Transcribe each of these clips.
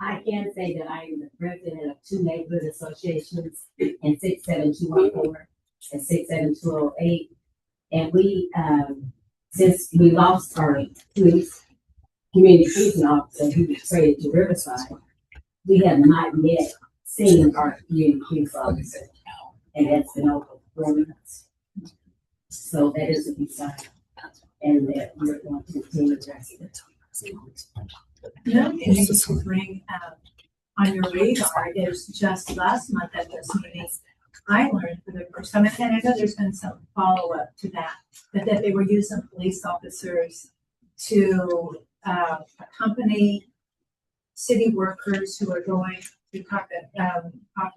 I can say that I am the president of two neighborhood associations in 67214 and 67208. And we, since we lost our police, community policing officer who was traded to Riverside, we have not yet seen our community police officer. And that's been over 4 months. So that is a big sign. And that we're going to continue to rest it. Another thing you to bring on your radar is just last month at this meeting, I learned for the first time, and I know there's been some follow-up to that they were using police officers to accompany city workers who are going to talk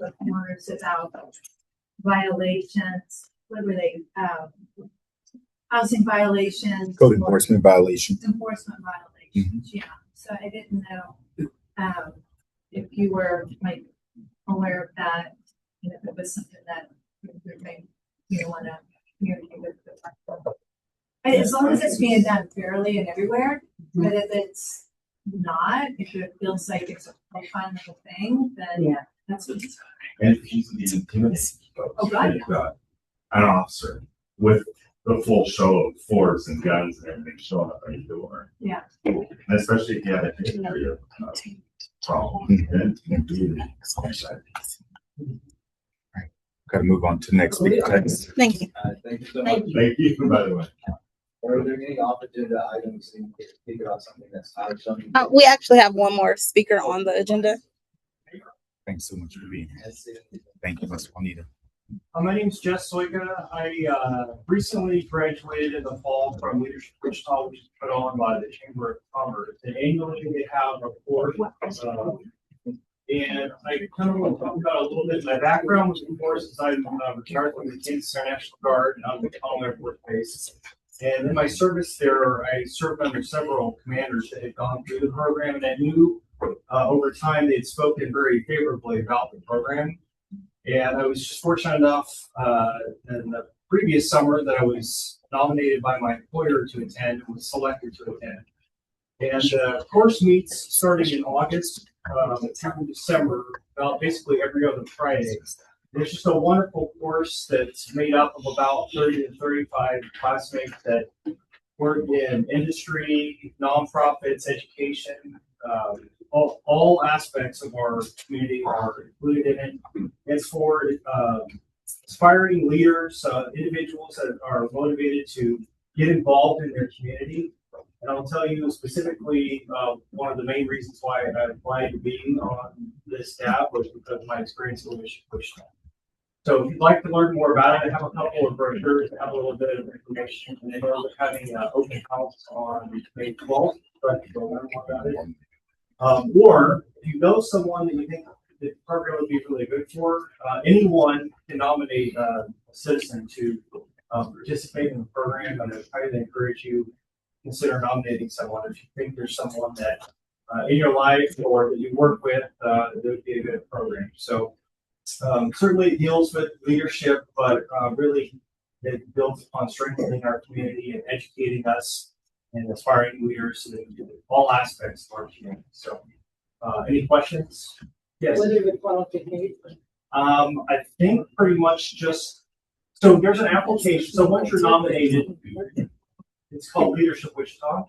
with corners about violations. What were they? Housing violations. Code enforcement violations. Enforcement violations, yeah. So I didn't know if you were like aware of that, and if it was something that you want to communicate with the as long as it's being done fairly and everywhere, but if it's not, if it feels like it's a fun little thing, then Yeah. that's what it's. And if he's the intimidating, Oh, God, an officer with the full show of force and guns and everything showing up at your door. Yeah. And especially if you have a history of problem. Got to move on to the next speaker. Thank you. Thank you so much. Thank you. Thank you, by the way. Are there any off-agenda items that you can speak about something that's out of something? We actually have one more speaker on the agenda. Thanks so much for being here. Thank you, Ms. Juanita. My name's Jess Soika. I recently graduated in the fall from Leadership Wichita, which is put on by the Chamber of Commerce. And annually they have a report. And I kind of want to talk about a little bit. My background was, of course, as I'm retired from the Kansas Air National Guard and I'm the Colonel Air Force Base. And in my service there, I served under several commanders that had gone through the program, and I knew over time they had spoken very favorably about the program. And I was just fortunate enough in the previous summer that I was nominated by my employer to attend and was selected to attend. And the course meets starting in August through December, about basically every other Friday. And it's just a wonderful course that's made up of about 30 to 35 classmates that work in industry, nonprofits, education, all aspects of our community are included in it. It's for aspiring leaders, individuals that are motivated to get involved in their community. And I'll tell you specifically, one of the main reasons why I applied to be on this staff was because of my experience in Leadership Wichita. So if you'd like to learn more about it, I have a couple of brochures that have a little bit of information. And then we're having an open house on May 12th, but to learn more about it. Or if you know someone that you think the program would be really good for, anyone can nominate a citizen to participate in the program. And I highly encourage you to consider nominating someone if you think there's someone that in your life or that you work with that would be a good program. So certainly it deals with leadership, but really it builds upon strengthening our community and educating us and aspiring leaders in all aspects of our community. So, any questions? Yes. What are the qualifications? I think pretty much just so there's an application. So once you're nominated, it's called Leadership Wichita.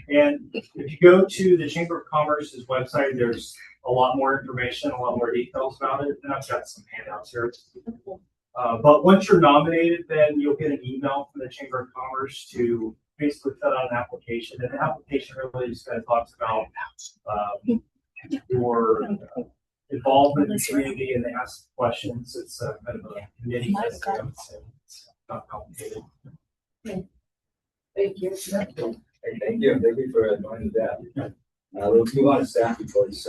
And if you go to the Chamber of Commerce's website, there's a lot more information, a lot more details about it. And I've got some handouts here. But once you're nominated, then you'll get an email from the Chamber of Commerce to basically fill out an application. And the application really just kind of talks about your involvement in the community, and they ask questions. It's kind of a committee. It's not complicated. Thank you. Hey, thank you. Thank you for joining that. Let's move on to staff reports.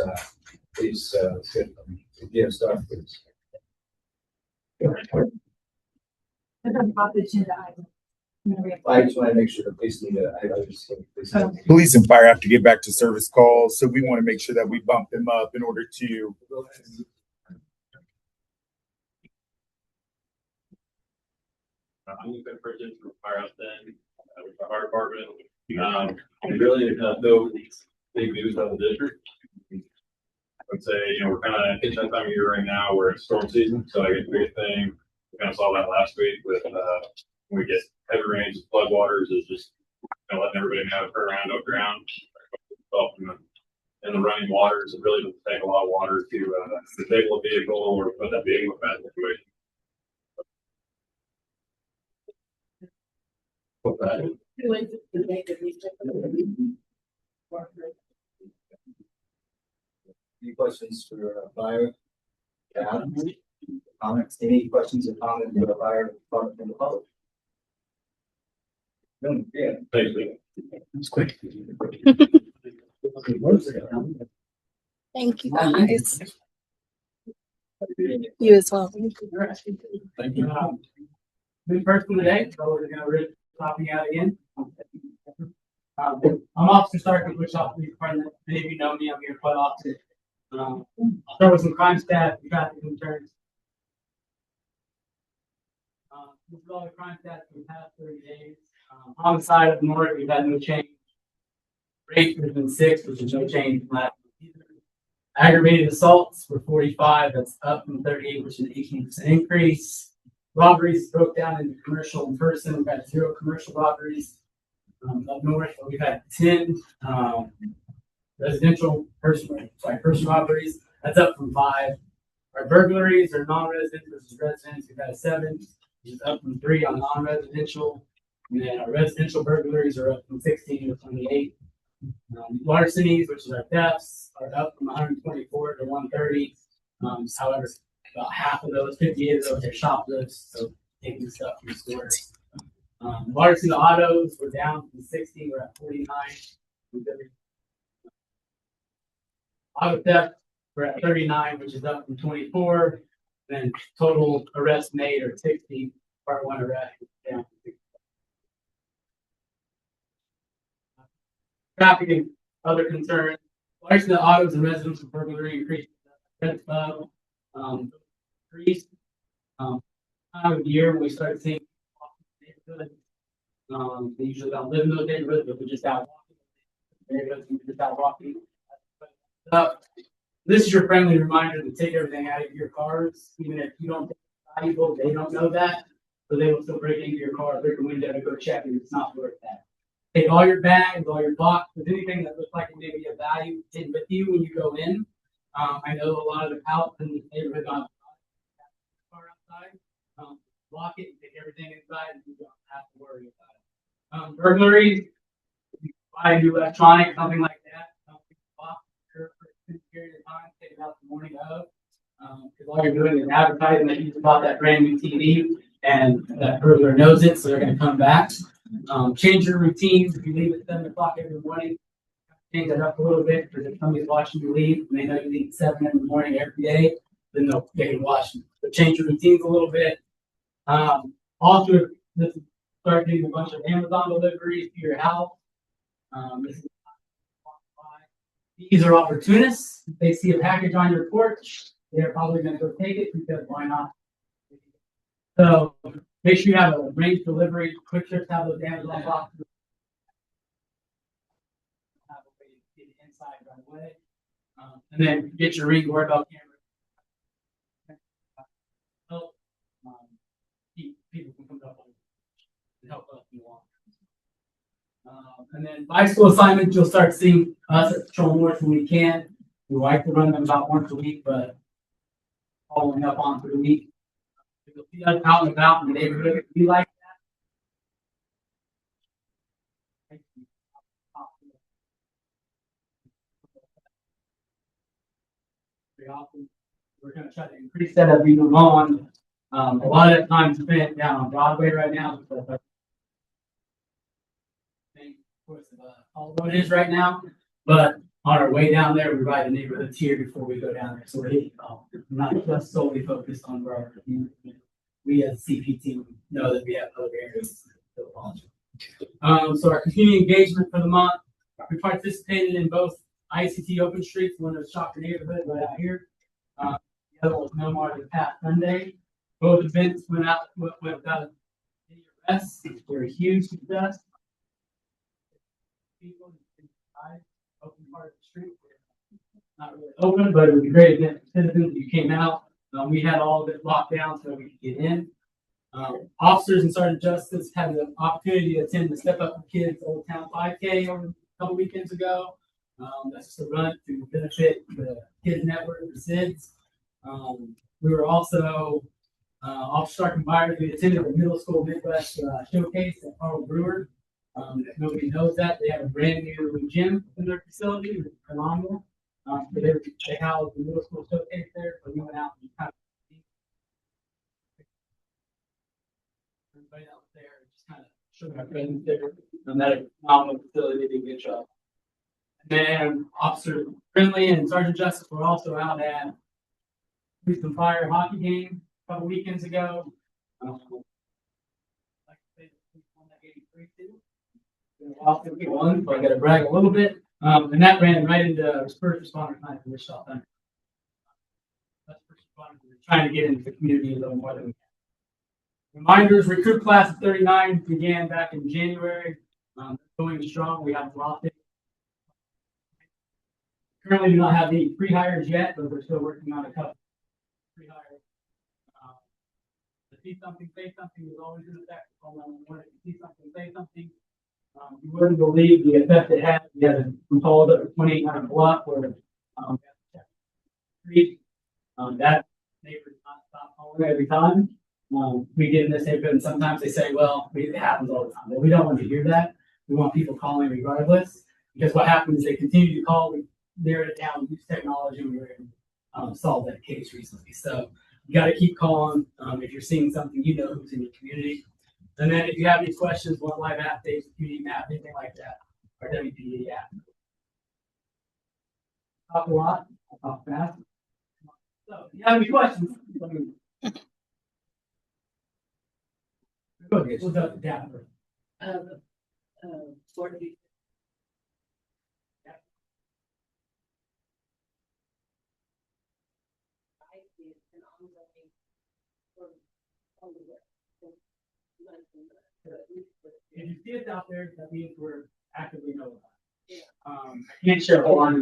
Please, get started, please. I just want to make sure the police need to. Police and fire have to get back to service calls, so we want to make sure that we bump them up in order to. I'm going to purchase from Fire Out then with the fire department. And really, no big news out of the district. I would say, we're kind of hitting that time of year right now where it's storm season, so I guess the biggest thing, we kind of saw that last week with, when we get heavy rains and flood waters, is just letting everybody know to turn around, don't drown. In the running waters, it really doesn't take a lot of water to disable a vehicle or put that vehicle in a bad situation. Put that. Any questions for fire? Yeah. Comments? Any questions or comments for the fire department from the public? No, yeah. Thanks, Lee. It's quick. Thank you guys. You as well. Thank you. Good person today, so we're gonna rip topping out again. I'm Officer Sarkis, which officer department. Many of you know me. I'm here quite often. I'll start with some crime stats, and traffic concerns. This is all the crime stats for the past 30 days. Homicide up north, we've had no change. Rape has been 6, which is no change from last week either. Aggravated assaults were 45, that's up from 38, which is an 18% increase. Robberies broke down into commercial and person. We've had 0 commercial robberies. Up north, we've had 10 person robberies. That's up from 5. Our burglaries are non-resident versus residents. We've had 7, which is up from 3 on non-residential. And then our residential burglaries are up from 16 to 28. Larcenies, which is our thefts, are up from 124 to 130. However, about half of those, 58 of those, are shoplifts, so taking stuff from stores. Larceny autos were down from 60, we're at 49. Auto theft, we're at 39, which is up from 24. Then total arrests made are 60. Part 1 arrest is down to 60. Traffic and other concerns. Larceny autos and residential burglary increased. Increased. Time of the year when we started seeing neighborhoods. They usually don't live in those neighborhoods, but we're just out walking. Neighborhoods, we're just out walking. This is your friendly reminder to take everything out of your cars, even if you don't think it's valuable, they don't know that. So they will still break into your car, break a window to go check it. It's not worth that. Take all your bags, all your boxes, anything that looks like it may be of value, take with you when you go in. I know a lot of the outs in the neighborhood on car outside. Lock it, take everything inside, and you don't have to worry about it. Burglaries, you buy a new electronic, something like that. Don't pick it off for a period of time, take it out the morning of. Because all you're doing is advertising that you just bought that brand new TV, and that burglar knows it, so they're going to come back. Change your routines. If you leave at 7 o'clock every morning, change that up a little bit, because if somebody's watching you leave, and they know you leave at 7 in the morning every day, then they can watch you. So change your routines a little bit. Also, this is start getting a bunch of Amazon deliveries to your house. These are opportunists. If they see a package on your porch, they're probably going to go take it, because why not? So make sure you have a range delivery. Quick Trips have those Amazon boxes. Have a way to get it inside right away. And then get your Ring doorbell camera. Help people can come up and help us if you want. And then bicycle assignments, you'll start seeing us at Patrol North when we can. We like to run them about once a week, but following up on for the week. You'll see us out and about in the neighborhood. If you like that. Very often, we're going to try to increase that as we move on. A lot of that time spent down on Broadway right now. All road is right now, but on our way down there, we ride the neighborhoods here before we go down there. So we're not just solely focused on Broadway. We as a CP team know that we have other areas to launch. So our community engagement for the month, we participated in both ICT Open Streets, one of the Shocker neighborhood right out here. The other was No More Than Past Sunday. Both events went without any arrests. They were a huge success. People inside open part of the street. Not really open, but it would be great if citizens, you came out. We had all of it locked down so we could get in. Officers and Sergeant Justice had the opportunity to attend the Step Up for Kids Old Town 5K over a couple weekends ago. That's just a run to benefit the Kids Network, the SIDS. We were also, Officer Sergeant Byers, we attended the Middle School Midwest Showcase at Carl Brewer. If nobody knows that, they have a brand new gym in their facility, it's phenomenal. They house the middle school showcase there, so we went out and kind of everybody out there just kind of showed our presence there. And that a phenomenal facility, they did a good job. And then Officer Friendly and Sergeant Justice were also out at Police and Fire hockey game a couple weekends ago. Like I said, we won that 83 too. We won, so I got to brag a little bit. And that ran right into first responder time for Wichita Thunder. That's first responders who are trying to get into the community a little more than we can. Reminders, recruit class of 39 began back in January. Going strong, we have a lot of currently do not have any pre-hires yet, but we're still working on a couple pre-hires. The see something, say something is always in effect. If you see something, say something. You wouldn't believe the effect it had. We had a call at 2800 block where that neighbor does not stop calling every time. We get in this neighborhood and sometimes they say, well, it happens all the time. Well, we don't want to hear that. We want people calling regardless, because what happens is they continue to call, we narrow it down, use technology, and we were able to solve that case recently. So you got to keep calling. If you're seeing something, you know who's in your community. And then if you have any questions, one live app, days, community map, anything like that, our WPA app. Talk a lot, I'll talk fast. So if you have any questions, let me. Okay, we'll go to data first. If you see it out there, that means we're actively notified. I can't share a whole lot of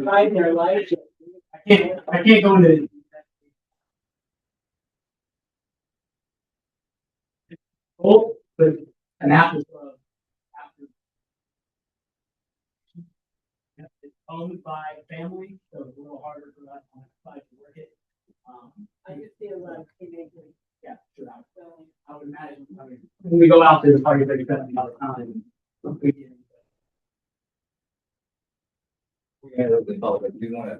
it. I can't go into. Oh, but an app is it's owned by family, so it's a little harder for us on the side to work it. I just feel like teenagers. Yeah, sure. I would imagine. I mean, when we go out there, it's probably very friendly all the time. We're gonna look at all, but we want to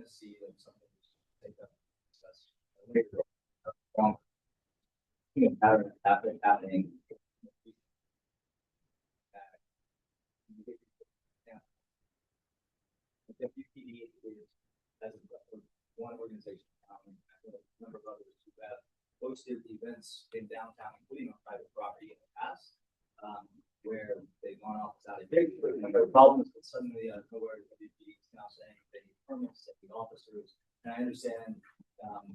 see that something take up. Happening. The WPD is as one organization, a number of others who have hosted events in downtown, including on private property in the past, where they've gone off without a big number of problems, but suddenly nowhere the WPD is now saying they need permits, they need officers. And I understand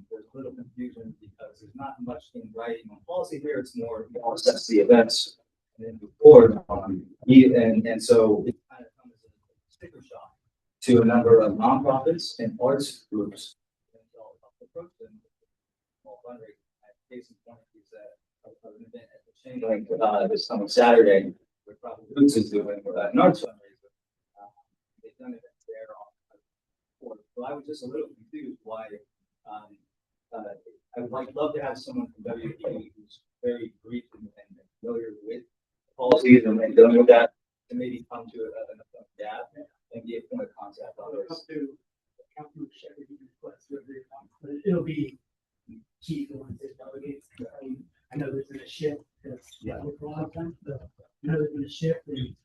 there's a little confusion because there's not much in writing on policy here. It's more assess the events and then move forward. And so it kind of comes as a sticker shock to a number of nonprofits and arts groups. And so I'll approach them small fundraising. Case in point is an event at the Chamberlain this coming Saturday, where probably Boots is doing an arts fundraiser. They've done events there on. So I was just a little confused why. I would love to have someone from WPD who's very brief and familiar with policies and dealing with that, to maybe come to an dad and be a point of contact on this. It'll be key for one to delegate. I know there's been a shift. With a lot of times, I know there's been a shift in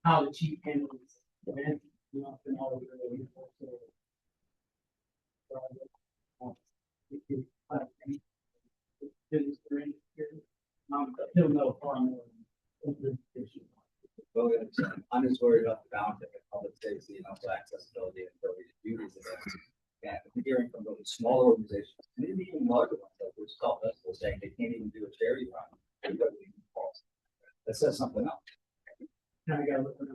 how the chief handles events. It's been all over the uniform. He'll know far more. Well, I'm just worried about the balance of public safety and also accessibility and ability to do these events. And I'm hearing from those smaller organizations, maybe even larger ones, like which call festival, saying they can't even do a charity run. That says something else. Now I gotta look at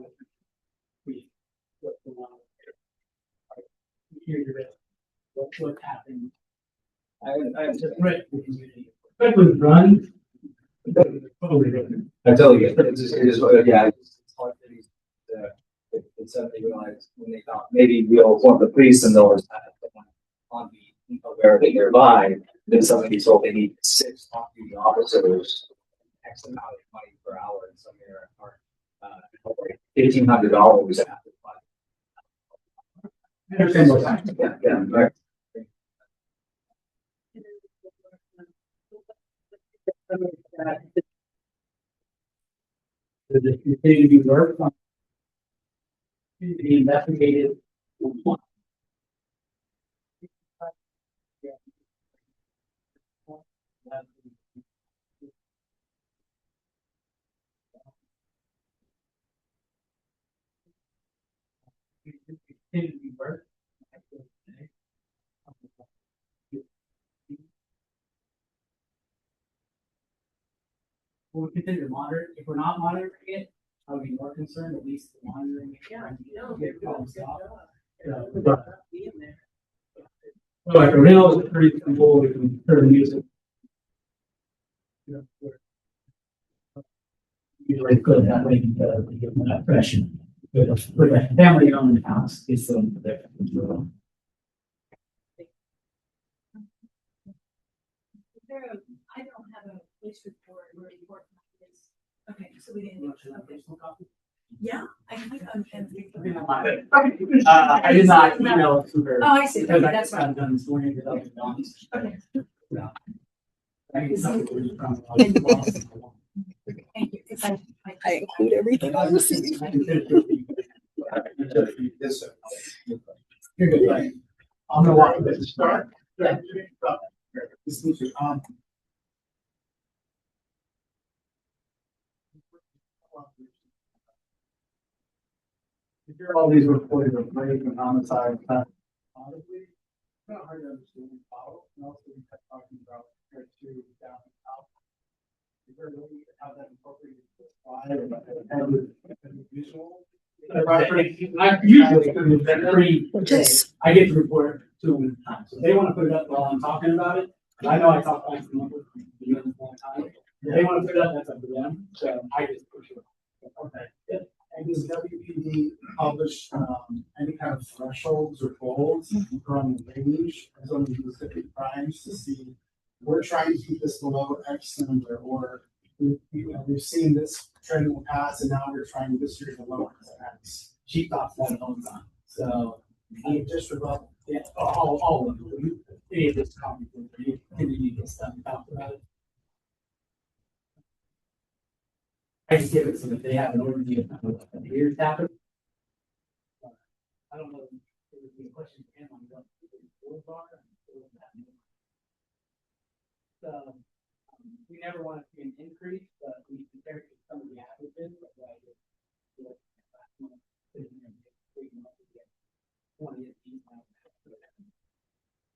hear your, what happened. I It's a threat to the community. Especially run. Totally different. I tell you, yeah, it's hard for these, it suddenly realized when they thought maybe we'll inform the police and they'll on the, where they nearby, then somebody told they need 6 off-duty officers, X amount of money per hour, and some here are, $1,500 after I understand what's happening. Yeah, right. Does it continue to be worked on? To be investigated. Continue to be worked. We'll continue to monitor. If we're not monitoring it, I would be more concerned, at least monitoring. Get problems out. Well, like a rail is pretty simple, we can turn the music. Usually good that way, to give them that impression. With a family owned house, it's so different. I don't have a police report or report like this. Okay, so we didn't. Okay. Yeah, I click on I did not email it to her. Oh, I see. Because Okay, I that's got it done this morning without the bonds. Okay. I think something from. Thank you. 'Cause I include everything I receive. You're good, right? I'm gonna walk with the start. Yeah. This is, You hear all these reported of rape and homicide, honestly, it's not hard to understand and follow. And also, we kept talking about compared to down south. Is there a way to have that incorporated to the slide or have a visual? I usually, every, Just- I get the report 2 weeks time, so they wanna put it up while I'm talking about it. I know I talk like them for a long time. If they wanna put it up, that's up to them, so I just push it. okay. And does WPD publish, any kind of thresholds or goals from the range of some of these specific crimes to see? We're trying to keep this below X number, or we've seen this trend in the past, and now we're trying this year to lower it to X. Chief ops that all the time, so. And just about, Yeah, all of them. Any of this conference, you get stuff talk about it. I just give it so that they have an overview of what here's happened. I don't know if there would be a question for him on what the rules are. So, we never want to see an increase, but we compare it to some of the averages, like,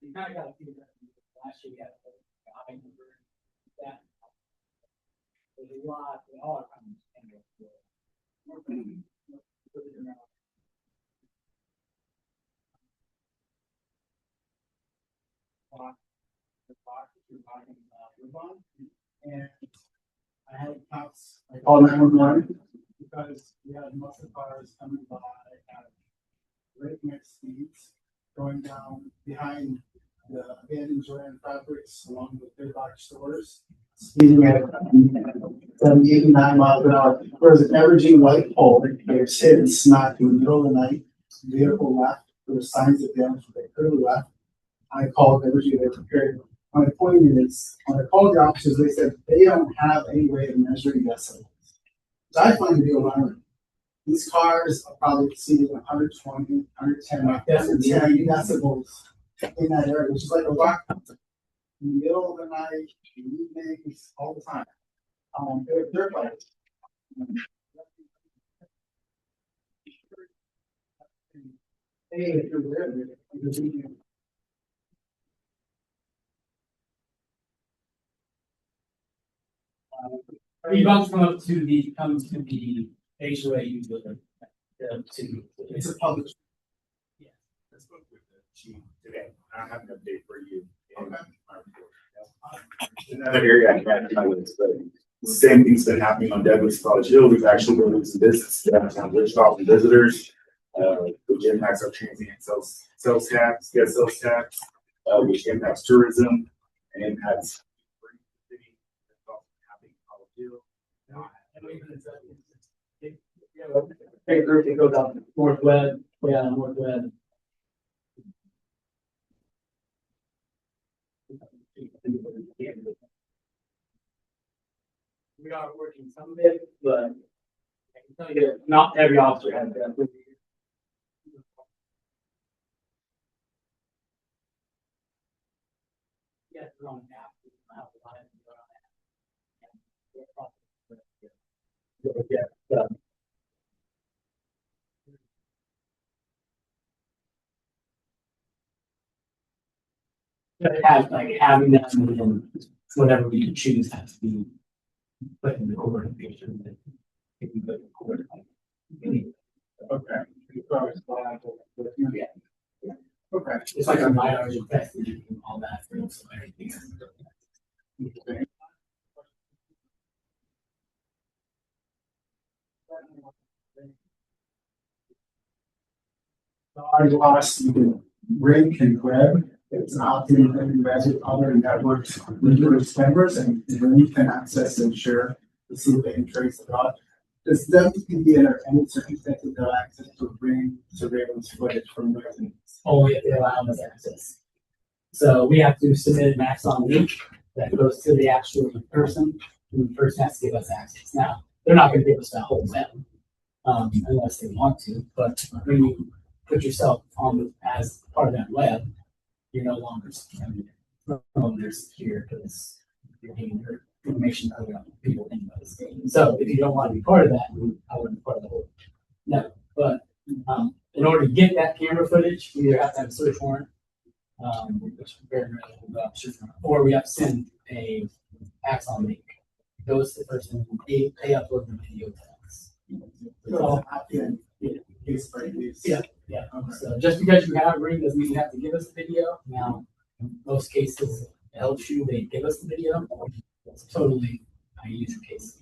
you kind of got to see that last year we had a high number that there's a lot, they all are coming. and I had cops, I called 911 because we had muscle cars coming by at breakneck speeds, going down behind the abandoned Joanne Fabrics along with big box stores, speeding at 70, 89 miles an hour. Whereas an Evergy white pole, they were sitting smack in the middle of the night, vehicle left, there were signs of damage, but they clearly left. I called Evergy, they prepared. My point is, when I called the officers, they said they don't have any way of measuring decibels. So I find to be alarming. These cars are probably exceeding 120, 110, 110 decibels in that area, which is like a rock concert. In the middle of the night, evenings, all the time. They're bikes. Hey, if you're there, You bounce come up to the, comes to the HOA usually. To. it's a public. Yeah. I spoke with the chief today. I have an update for you. in my report. Another area I can't tell you, but same thing's been happening on Douglas College Hill. We've actually been losing business downtown Wichita from visitors, which impacts our transient sales tax, guest sales tax, which impacts tourism and impacts. Big group that goes out North Web, North Web. We are working some of it, but I can tell you, not every officer has that. Yes, we're on the app. Yeah. Having them and whatever we can choose has to be put in the coordination. Okay. Okay. It's like a mileage invested and all that. So everything. Our loss, you can ring and web. It's an option that you guys with other networks, with members, and when you can access and share to see if they can trace it out. Does WPD under any circumstances have access to bring surveillance footage from residents? Only if they allow us access. So we have to submit an Axon link that goes to the actual person who first has to give us access. Now, they're not going to give us that whole web unless they want to, but when you put yourself on as part of that web, you're no longer secure. No longer secure because you're giving your information to other people anyway. So if you don't want to be part of that, I wouldn't be part of the whole. No, but in order to get that camera footage, we either have to have a search warrant, which very rarely will go out, or we have to send a Axon link. Goes to the person, they upload the video to us. Yeah. So just because you have a ring doesn't mean you have to give us the video. Now, in most cases, it helps you, they give us the video. It's totally a user case.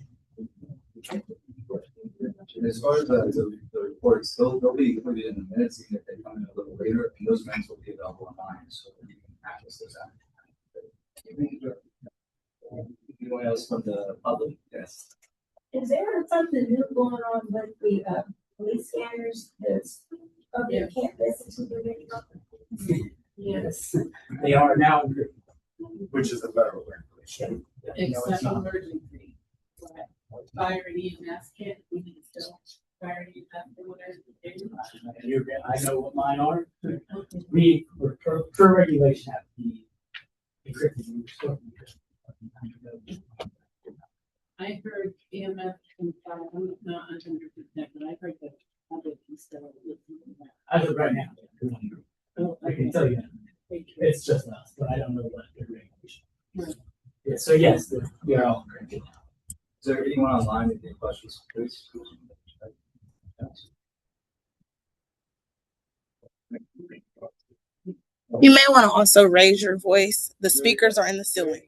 As far as the reports, they'll be included in the minutes, even if they come in a little later, and those minutes will be available online, so you can access those after. Anyone else from the public? Yes. Is there something new going on with the police scanners that's public can't listen to the radio? Yes, they are now. Which is a federal regulation. Except emergency. Fire and EMS can't, we can still fire and EMS or whatever they do. I know what mine are. We, per regulation, have to be encrypted. I heard EMS and fire, I'm not 100%, but I heard that public can still listen to that. As of right now, I can tell you that. It's just us, but I don't know what the regulation. Yeah, so yes, we are all encrypted now. Is there anyone online with any questions, please? You may want to also raise your voice. The speakers are in the ceiling.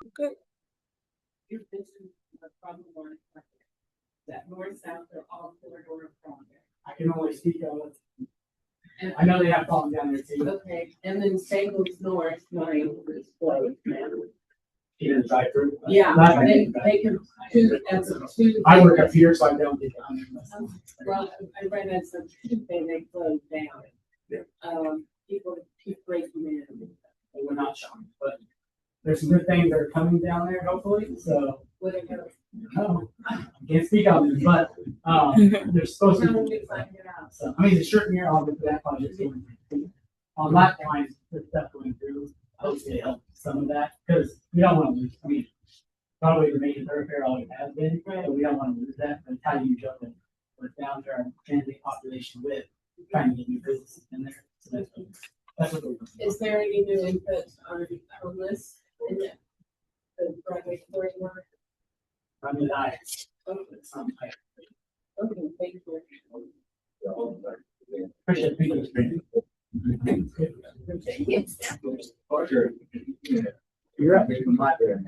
Okay. Your business is probably one that north, south, or all corridor from there. I can only speak on it. And I know they have problems down there too. Okay, and then Staples North, mine is closed now. Even the drive-through. Yeah, they can choose as a Tuesday. I work up here, so I don't get down there. Well, I read as a Tuesday, they closed down. People keep breaking in. They were not shown, but there's some good things that are coming down there, hopefully, so. Whatever. I can't speak on them, but, there's supposed to Someone be. can find it out. So, I mean, the shirt here, all of that project's going through. On that line, there's stuff going through, hopefully help some of that, because we don't want to lose, I mean, probably the main thoroughfare always has been, but we don't want to lose that, but how do you jump in? We're down to our transit population with trying to get new businesses in there, so that's what we're. Is there any new input on this in the Broadway corridor? I mean, Okay, thank you. You're up, my bad.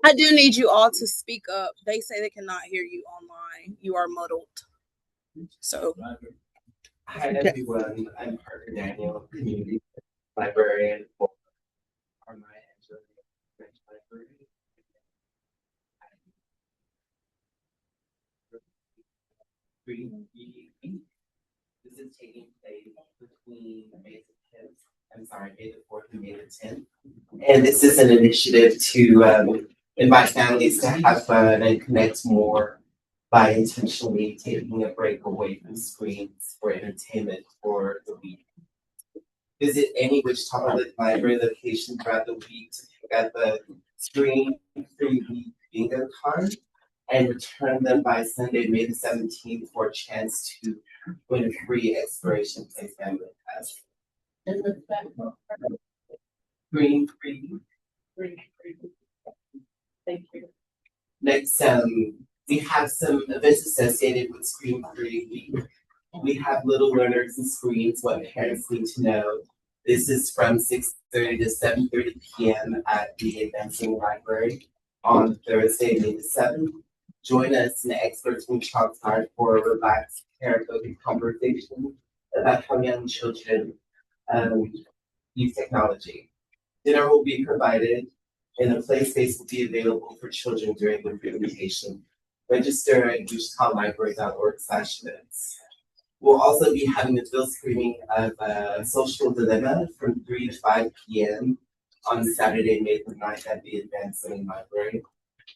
I do need you all to speak up. They say they cannot hear you online. You are muddled. So Hi everyone, I'm Parker Daniel, community librarian for our Maya Angelou French Library. This is taking place between May the 4th and May the 10th. And this is an initiative to invite families to have fun and connect more by intentionally taking a break away from screens for entertainment for the week. Visit any Wichita Public Library location throughout the week to pick up a screen-free week bingo card and return them by Sunday, May the 17th for a chance to win a free Exploration Place family pass. Screen-free. thank you. Next, we have some events associated with Screen Free Week. We have Little Learners and Screens, what parents need to know. This is from 6:30 to 7:30 p.m. at the Advancing Library on Thursday, May the 7th. Join us and experts from Chalkside for a relaxed, parent-focused conversation about how young children use technology. Dinner will be provided and a play space will be available for children during the presentation. Register at wichitalibrary.org/events. We'll also be having a film screening of Social Dilemma from 3 to 5 p.m. on Saturday, May the 9th at the Advancing Library.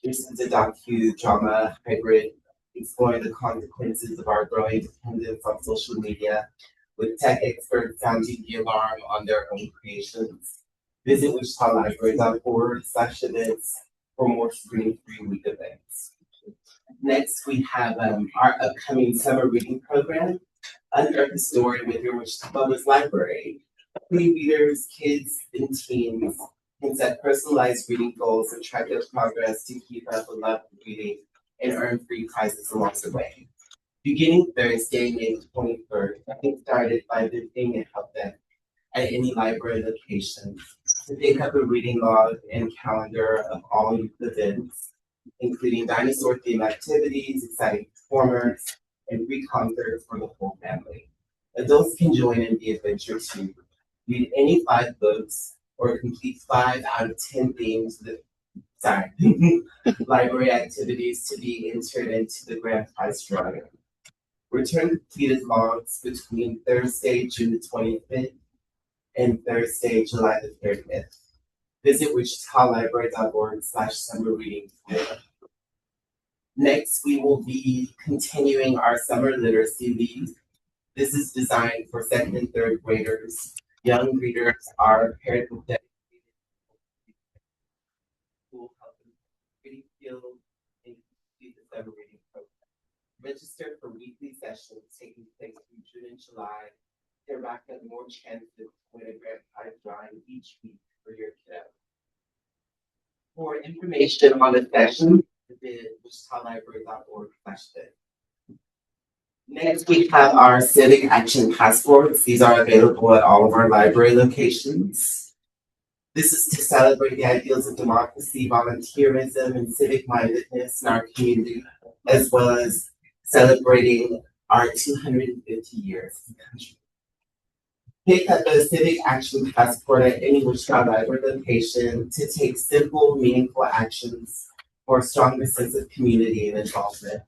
This is a docudrama hybrid exploring the consequences of our growing dependence on social media with tech experts sounding the alarm on their own creations. Visit wichitalibrary.org/events for more screen-free week events. Next, we have our upcoming summer reading program, Unearth the Story with your Wichita Public Library. Readers, kids, and teens can set personalized reading goals and track their progress to keep up with love of reading and earn free prizes along the way. Beginning Thursday, May 23rd, get started by visiting and help them at any library location to pick up a reading log and calendar of all youth events, including dinosaur-themed activities, exciting performers, and free concerts for the whole family. Adults can join in the adventure too. Read any 5 books or complete 5 out of 10 themes library activities to be entered into the grand prize drawing. Return completed logs between Thursday, June the 25th and Thursday, July the 30th. Visit wichitalibrary.org/summer reading. Next, we will be continuing our summer literacy week. This is designed for 2nd and 3rd graders. Young readers are paired with dedicated school help reading skills and complete the summer reading program. Register for weekly sessions taking place in June and July. They're back up more chances to win a grand prize drawing each week for your kiddo. For information on the session, visit wichitalibrary.org/events. Next, we have our Civic Action Passports. These are available at all of our library locations. This is to celebrate the ideals of democracy, volunteerism, and civic mindedness in our community, as well as celebrating our 250 years as a country. Pick up a Civic Action Passport at any Wichita Library location to take simple, meaningful actions for a stronger sense of community and involvement.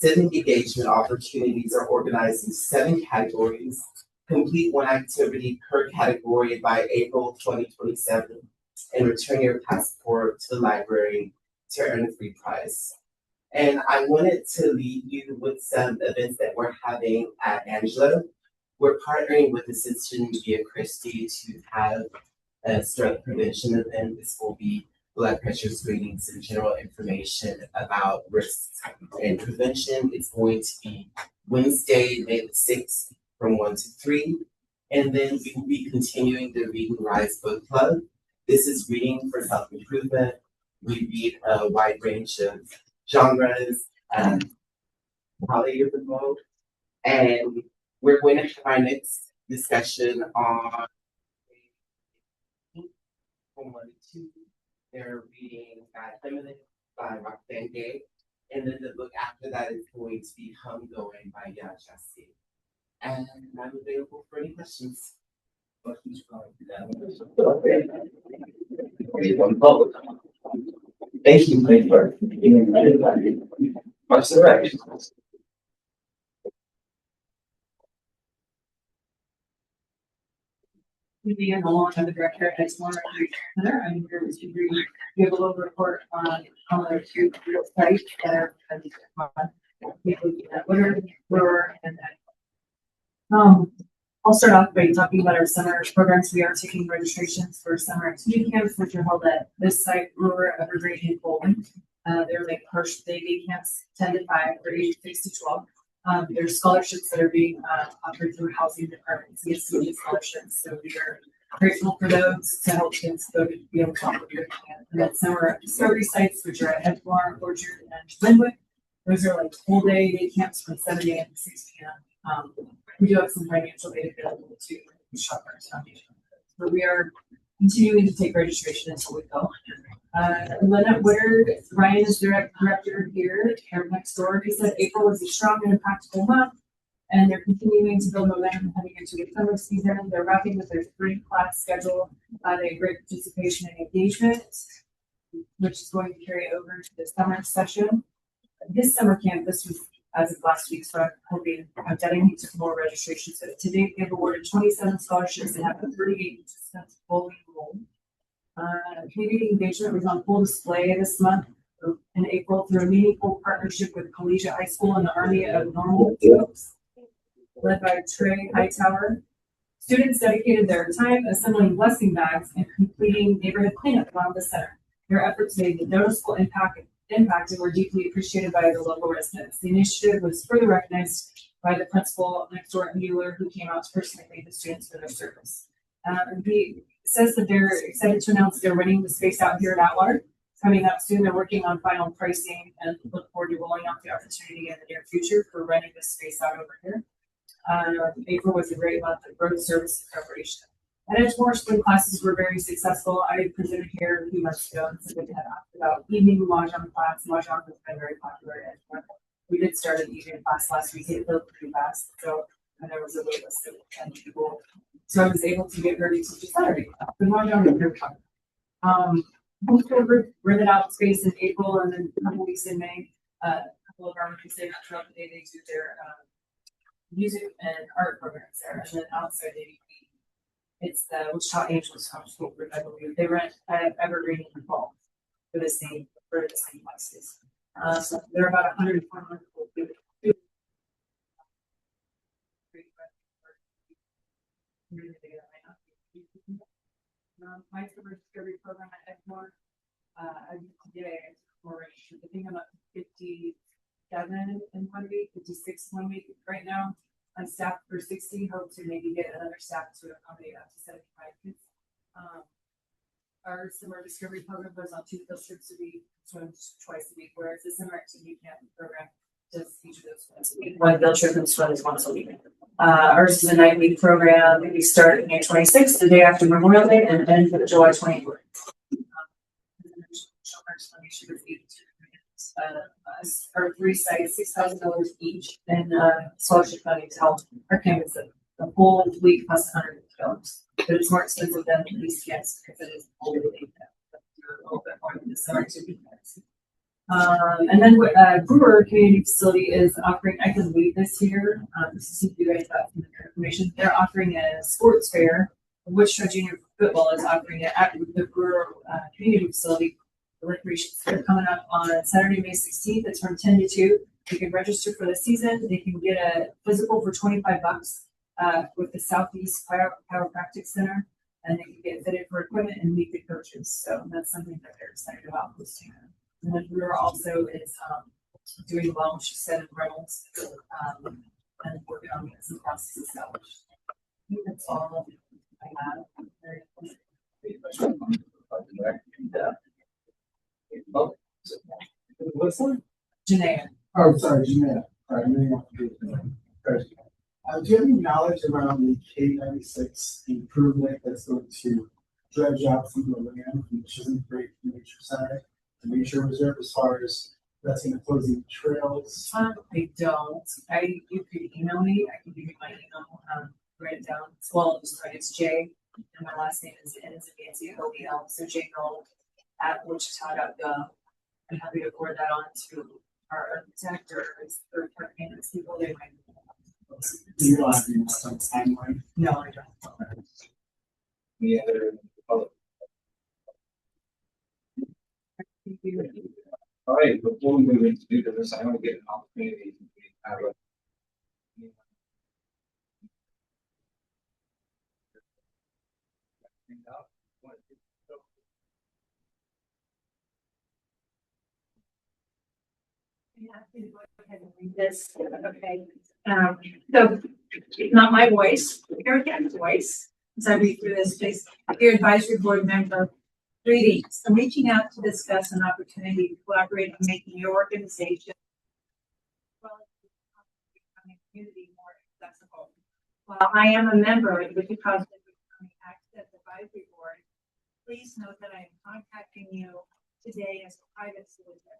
Civic engagement opportunities are organized in 7 categories. Complete 1 activity per category by April 2027 and return your passport to the library to earn a free prize. And I wanted to leave you with some events that we're having at Angelo. We're partnering with Ascension Via Christi to have a stroke prevention event. This will be blood pressure screenings and general information about risks and prevention. It's going to be Wednesday, May the 6th from 1 to 3. And then we will be continuing the Read and Rise Book Club. This is reading for self-improvement. We read a wide range of genres. Holly, you're the most. And we're going to have our next discussion on from 1 to 2. They're reading Feminine by Roxane Gay. And then the book after that is going to be Homegoing by Yad Jassi. And I'm available for any questions. Thank you, Lakeburg. What's the right? Vivian Nolan, I'm the director at Explore Center. I'm here to give a little report on the two sites that are Brewer and I'll start off by talking about our summer programs. We are taking registrations for summer activity camps, which are held at this site, Brewer, Evergreen, and Bowling. They're like partial day camps, 10 to 5 or ages 6 to 12. There's scholarships that are being offered through housing departments, ESCD scholarships. So we are grateful for those to help kids go to be able to complete their camp. And then summer discovery sites, which are at Edmore, Orchard, and Linwood. Those are like full day camps from 7 a.m. to 6 p.m. We do have some financial aid available to Shoppers Foundation, but we are continuing to take registration until we go. Lynette Woodard, Ryan is director here, Camp Next Door. He said April was a strong and impactful month, and they're continuing to build momentum heading into the summer season. They're wrapping with their spring class schedule. They had great participation and engagement, which is going to carry over to the summer session. This summer camp, this was as of last week, so I'm hoping I'm getting to more registrations. So to date, they've awarded 27 scholarships and have 38 participants fully enrolled. Community engagement was on full display this month in April through a meaningful partnership with Collegiate High School and the Army of Normal Troops, led by Trey Hightower. Students dedicated their time assembling blessing bags and completing neighborhood cleanup around the center. Their efforts made a noticeable impact and were deeply appreciated by the local residents. The initiative was further recognized by the principal next door Mueller, who came out to personally thank the students for their service. He says that they're excited to announce they're renting the space out here at Atwater. Coming up soon, they're working on final pricing and look forward to rolling out the opportunity in the near future for renting this space out over here. April was a great month of road service preparation. At Edgemore, spring classes were very successful. I presented here a few months ago and somebody had asked about evening Mahjong class. Mahjong has been very popular at Edgemore. We did start an evening class last week. It built pretty fast, so there was a wait list of 10 people. So I was able to get ready to teach Saturday. The Mahjong is very fun. Homeschool group rented out space in April and then a couple weeks in May. A couple of our kids throughout the day they do their music and art programs there, and then outside they it's the Wichita Angels homeschool group, I believe. They rent at Evergreen in the fall for the same classes. So they're about 120 people. My summer discovery program at Edgemore, today, I think I'm up to 57 in 1 week, 56 1 week right now. I'm staffed for 60, hope to maybe get another staff to accommodate up to 75 kids. Our summer discovery program goes on 2 field trips a week, swims twice a week, whereas the summer activity camp program does each of those once a week. 1 field trip and swims once a week. Ours is a 9-week program. We start May 26th, the day after Memorial Day, and end July 24th. Our 3 sites, $6,000 each, and scholarship funding to help our campus a full week plus $150. But it's more expensive than these camps because it is a little bit more than the summer activity camps. And then Brewer Community Facility is offering, I can leave this here. This is you guys got some information. They're offering a sports fair. Wichita Junior Football is offering it at the Brewer Community Facility. The recreation fair coming up on Saturday, May 16th. It's from 10 to 2. You can register for the season. They can get a physical for $25 with the Southeast Chiropractic Center, and they can get fitted for equipment and meet the coaches. So that's something that they're excited about hosting. And then Brewer also is doing well, she said, in Reynolds, and working on getting some processes established. I think that's all I have. What's that? Janaea. Oh, sorry, Jeanette. question. Do you have any knowledge around the K-96 improvement that's going to dredge out some of the land from the Chisholm Creek Nature Center, the nature reserve, as far as that's going to close any trails? I don't. You could email me. I can give you my email. Write it down. Well, it's J, and my last name is Nancy OBL. So jgold@wichita.gov. I'm happy to forward that on to our architect or third-party maintenance people. They might. Do you have some timeline? No, I don't. Any other public? All right, before we move into new business, I want to get an opportunity to have a. This, okay. So it's not my voice, Erica's voice. As I read through this, please, dear advisory board member, greetings. I'm reaching out to discuss an opportunity to collaborate on making your organization well as the community more accessible. While I am a member of the Wichita County Access Advisory Board, please note that I am contacting you today as a private citizen.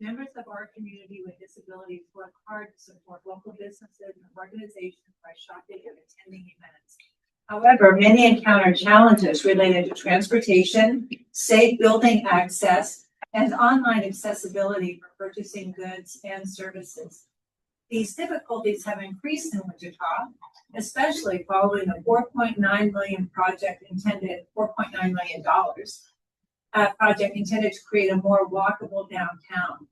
Members of our community with disabilities work hard to support local businesses and organizations by shopping and attending events. However, many encounter challenges related to transportation, safe building access, and online accessibility for purchasing goods and services. These difficulties have increased in Wichita, especially following the $4.9 million project intended to create a more walkable downtown.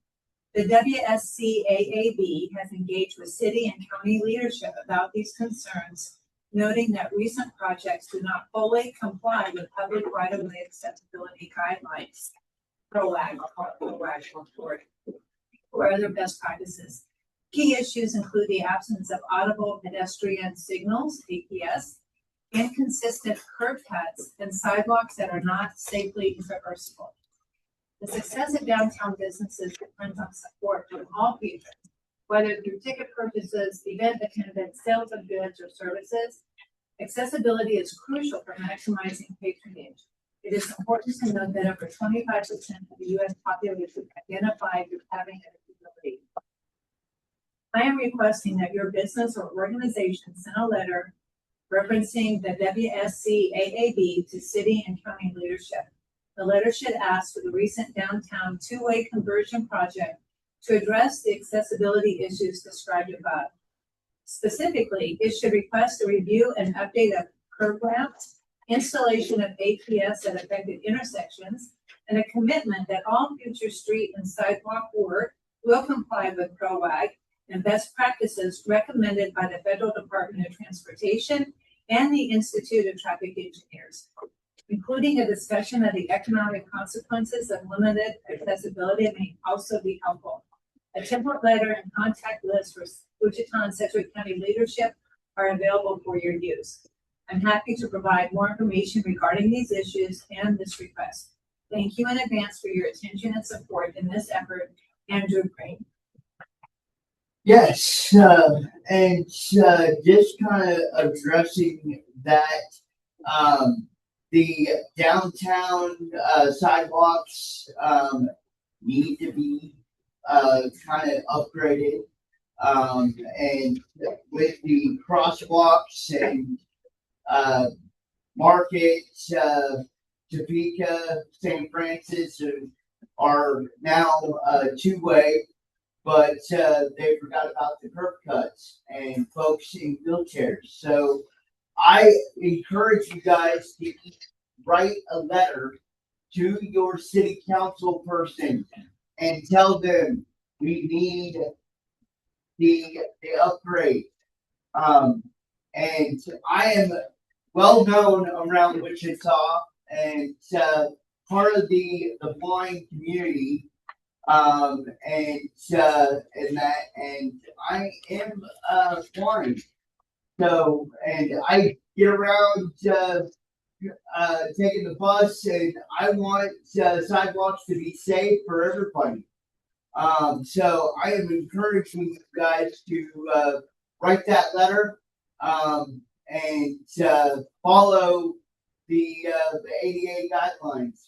The WSCAAB has engaged with city and county leadership about these concerns, noting that recent projects do not fully comply with public right-of-way accessibility guidelines, PROAG, I'll call it PROAG for or other best practices. Key issues include the absence of audible pedestrian signals, APS, inconsistent curb cuts, and sidewalks that are not safely traversable. The success of downtown businesses depends on support from all people, whether through ticket purchases, event attendance, sales of goods or services. Accessibility is crucial for maximizing patronage. It is important to note that over 25% of the U.S. population identified with having a disability. I am requesting that your business or organization send a letter referencing the WSCAAB to city and county leadership. The letter should ask for the recent downtown two-way conversion project to address the accessibility issues described above. Specifically, it should request a review and update of curb ramps, installation of APS at affected intersections, and a commitment that all future street and sidewalk work will comply with PROAG and best practices recommended by the Federal Department of Transportation and the Institute of Traffic Engineers, including a discussion of the economic consequences of limited accessibility may also be helpful. A template letter and contact list for Wichita and Sedgwick County leadership are available for your use. I'm happy to provide more information regarding these issues and this request. Thank you in advance for your attention and support in this effort. Andrew Crane. Yes, and just kind of addressing that, the downtown sidewalks need to be kind of upgraded, and with the crosswalks and Market, Topeka, St. Francis are now two-way. But they forgot about the curb cuts and folks in wheelchairs. So I encourage you guys to write a letter to your city council person and tell them we need the upgrade. And I am well known around Wichita and part of the blind community. And I am blind. So, and I get around taking the bus, and I want sidewalks to be safe for everybody. So I am encouraging you guys to write that letter, and, follow the ADA guidelines.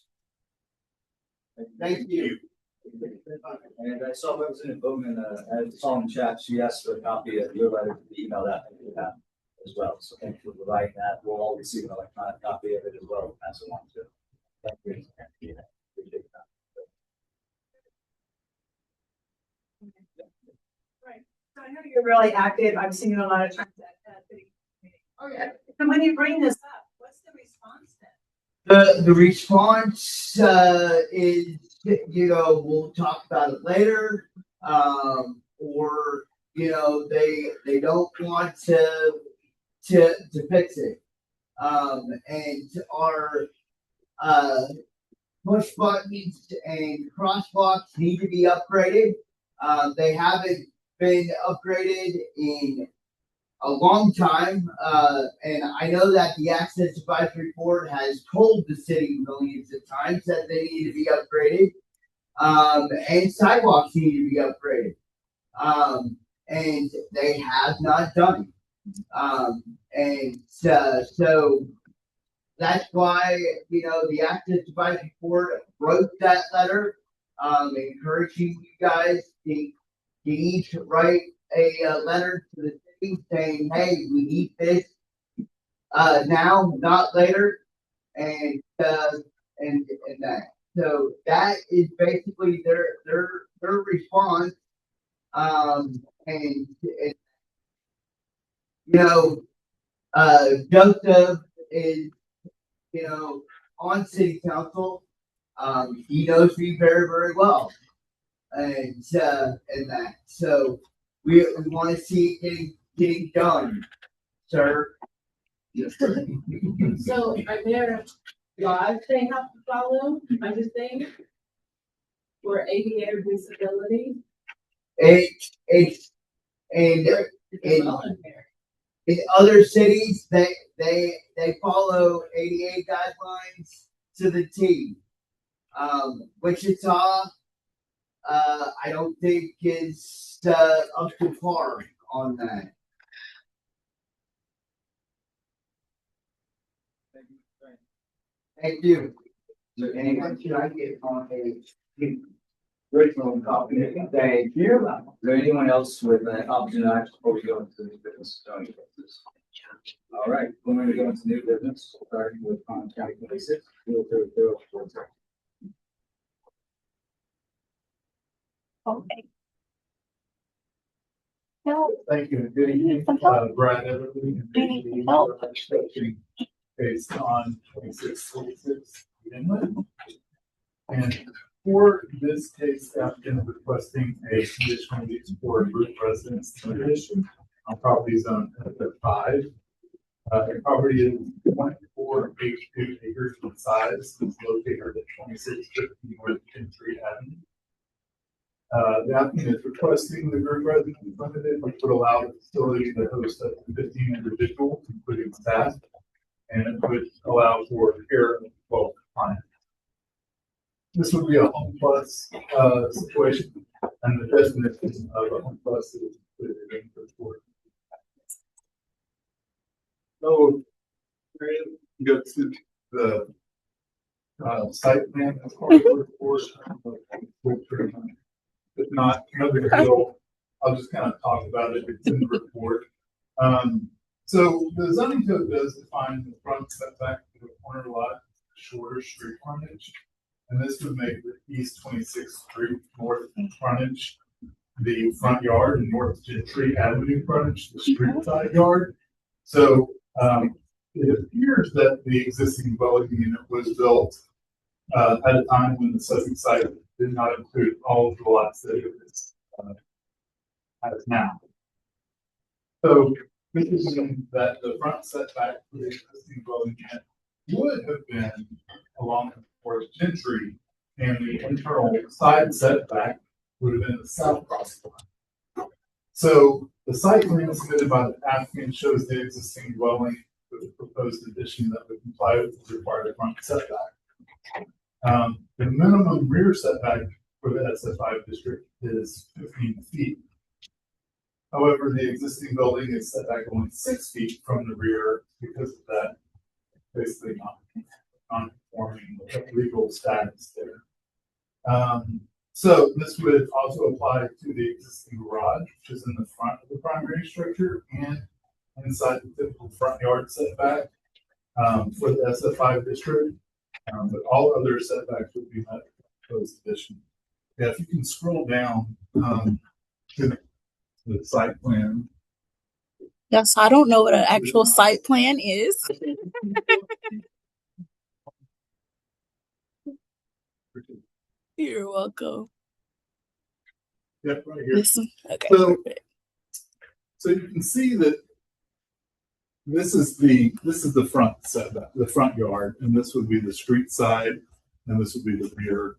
Thank you. And I saw Representative Bowman, at the following chat, she asked for a copy of your letter to be emailed out to you as well. So thank you for providing that. We'll all receive an electronic copy of it as well, pass it on to. Thank you. Appreciate that. Right. So I know you're really active. I've seen you a lot of times at city meetings. Oh, yeah. And when you bring this up, what's the response then? The response, is, we'll talk about it later, or, they don't want to fix it. And our, push buttons and crosswalks need to be upgraded. They haven't been upgraded in a long time, and I know that the Access Advisory Board has told the city millions of times that they need to be upgraded, and sidewalks need to be upgraded, and they have not done it. And so that's why, the Access Advisory Board wrote that letter, encouraging you guys to each write a letter to the city saying, hey, we need this now, not later, and that. So that is basically their response. Joseph is, on city council. He knows me very, very well. And that. So we want to see it getting done, sir. So are there laws they have to follow, kind of thing? For ADA or disability? It's in other cities, they follow ADA guidelines to the T. Wichita, I don't think is up to par on that. Thank you. So anyone, should I get on a original copy? Thank you. Is there anyone else with an opportunity before we go into the business? All right, we're going to go into new business, starting with County 26. Okay. Thank you. Good evening, Brad Everly. Based on 2646 Inlet. And for this case, applicant requesting a conditional use for a group residence addition on property zone F5. The property is 0.482 acres in size. It's located at 2650 North Gentry Avenue. The applicant is requesting the group residence limited, which would allow the facility to host up to 15 individuals, including staff, and it would allow for care of 12 clients. This would be a home plus situation, and the definition of a home plus is included in the report. So, go to the site plan as part of the report. If not, no big deal. I'll just kind of talk about it. It's in the report. So the zoning code does define the front setback for the corner lot, shorter street frontage. And this would make the East 26th Street north frontage the front yard, and North Gentry Avenue frontage the street side yard. So it appears that the existing dwelling unit was built at a time when the subject site did not include all of the lots that it is has now. So this is that the front setback for the existing dwelling unit would have been along the North Gentry, and the internal side setback would have been the south property line. So the site plan submitted by the applicant shows the existing dwelling with a proposed addition that would comply with the required front setback. The minimum rear setback for the SF5 district is 15 feet. However, the existing building is set back only 6 feet from the rear because of that, basically non-conforming legal status there. So this would also apply to the existing garage, which is in the front of the primary structure and inside the typical front yard setback for the SF5 district. But all other setbacks would be met with proposed addition. Yeah, if you can scroll down to the site plan. Yes, I don't know what an actual site plan is. You're welcome. Yep, right here. This one? Okay. So you can see that this is the front setback, the front yard, and this would be the street side, and this would be the rear.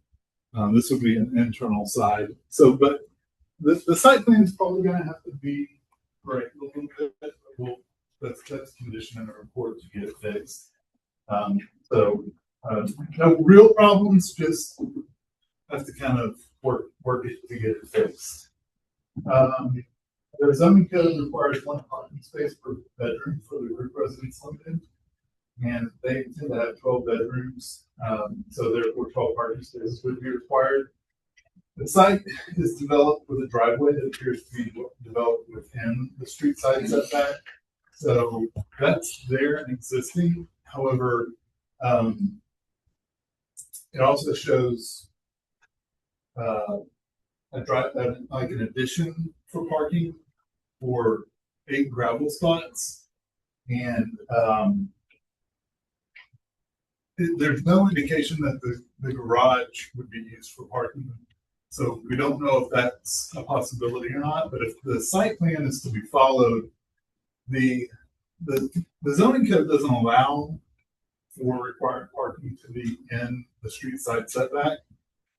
This would be an internal side. So, but the site plan is probably going to have to be right a little bit. Well, that's condition in the report to get it fixed. No real problems, just have to kind of work it to get it fixed. The zoning code requires 1 parking space per bedroom for the group residence limited, and they intend to have 12 bedrooms, so therefore 12 parking spaces would be required. The site is developed with a driveway that appears to be developed within the street side setback, so that's there and existing. However, it also shows like an addition for parking for 8 gravel spots, and there's no indication that the garage would be used for parking. So we don't know if that's a possibility or not, but if the site plan is to be followed, the zoning code doesn't allow for required parking to be in the street side setback.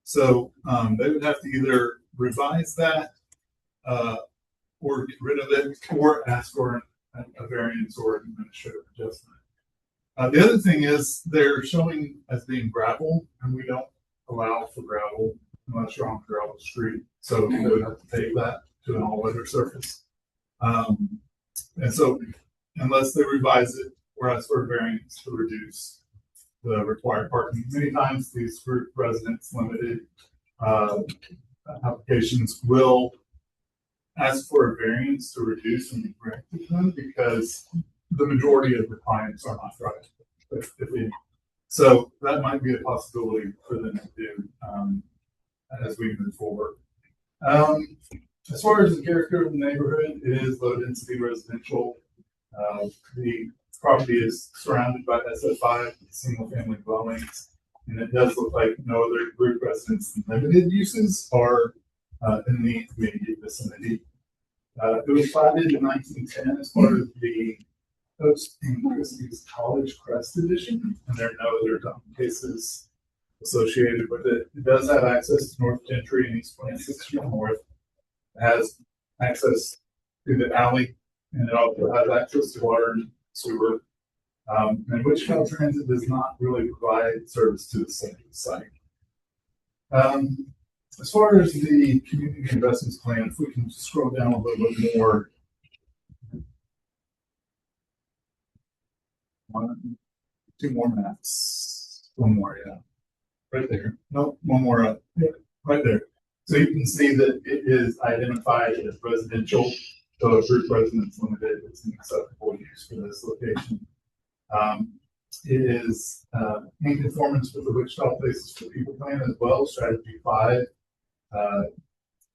So they would have to either revise that or get rid of it or ask for a variance or an administrative adjustment. The other thing is they're showing as being gravel, and we don't allow for gravel unless you're on a gravel street. So they would have to take that to an all-weather surface. And so unless they revise it or ask for a variance to reduce the required parking, many times these group residence limited applications will ask for a variance to reduce and be granted them because the majority of the clients are not driving. So that might be a possibility for them to do as we move forward. As far as the character of the neighborhood, it is low density residential. The property is surrounded by SF5 single family dwellings, and it does look like no other group residence and limited uses are in the immediate vicinity. It was platted in 1910 as part of the Post and Christie's College Crest Edition, and there are no other dump cases associated with it. It does have access to North Gentry and East 26th Street North. It has access to the alley, and it also has access to water and sewer. And Wichita Transit does not really provide service to the site. As far as the community investments plan, if we can just scroll down a little bit more. 2 more maps. 1 more, yeah. Right there. Nope, 1 more up. Yeah, right there. So you can see that it is identified as residential. So group residence limited, it's an acceptable use for this location. It is in conformance with the Wichita Places for People plan as well. Strategy 5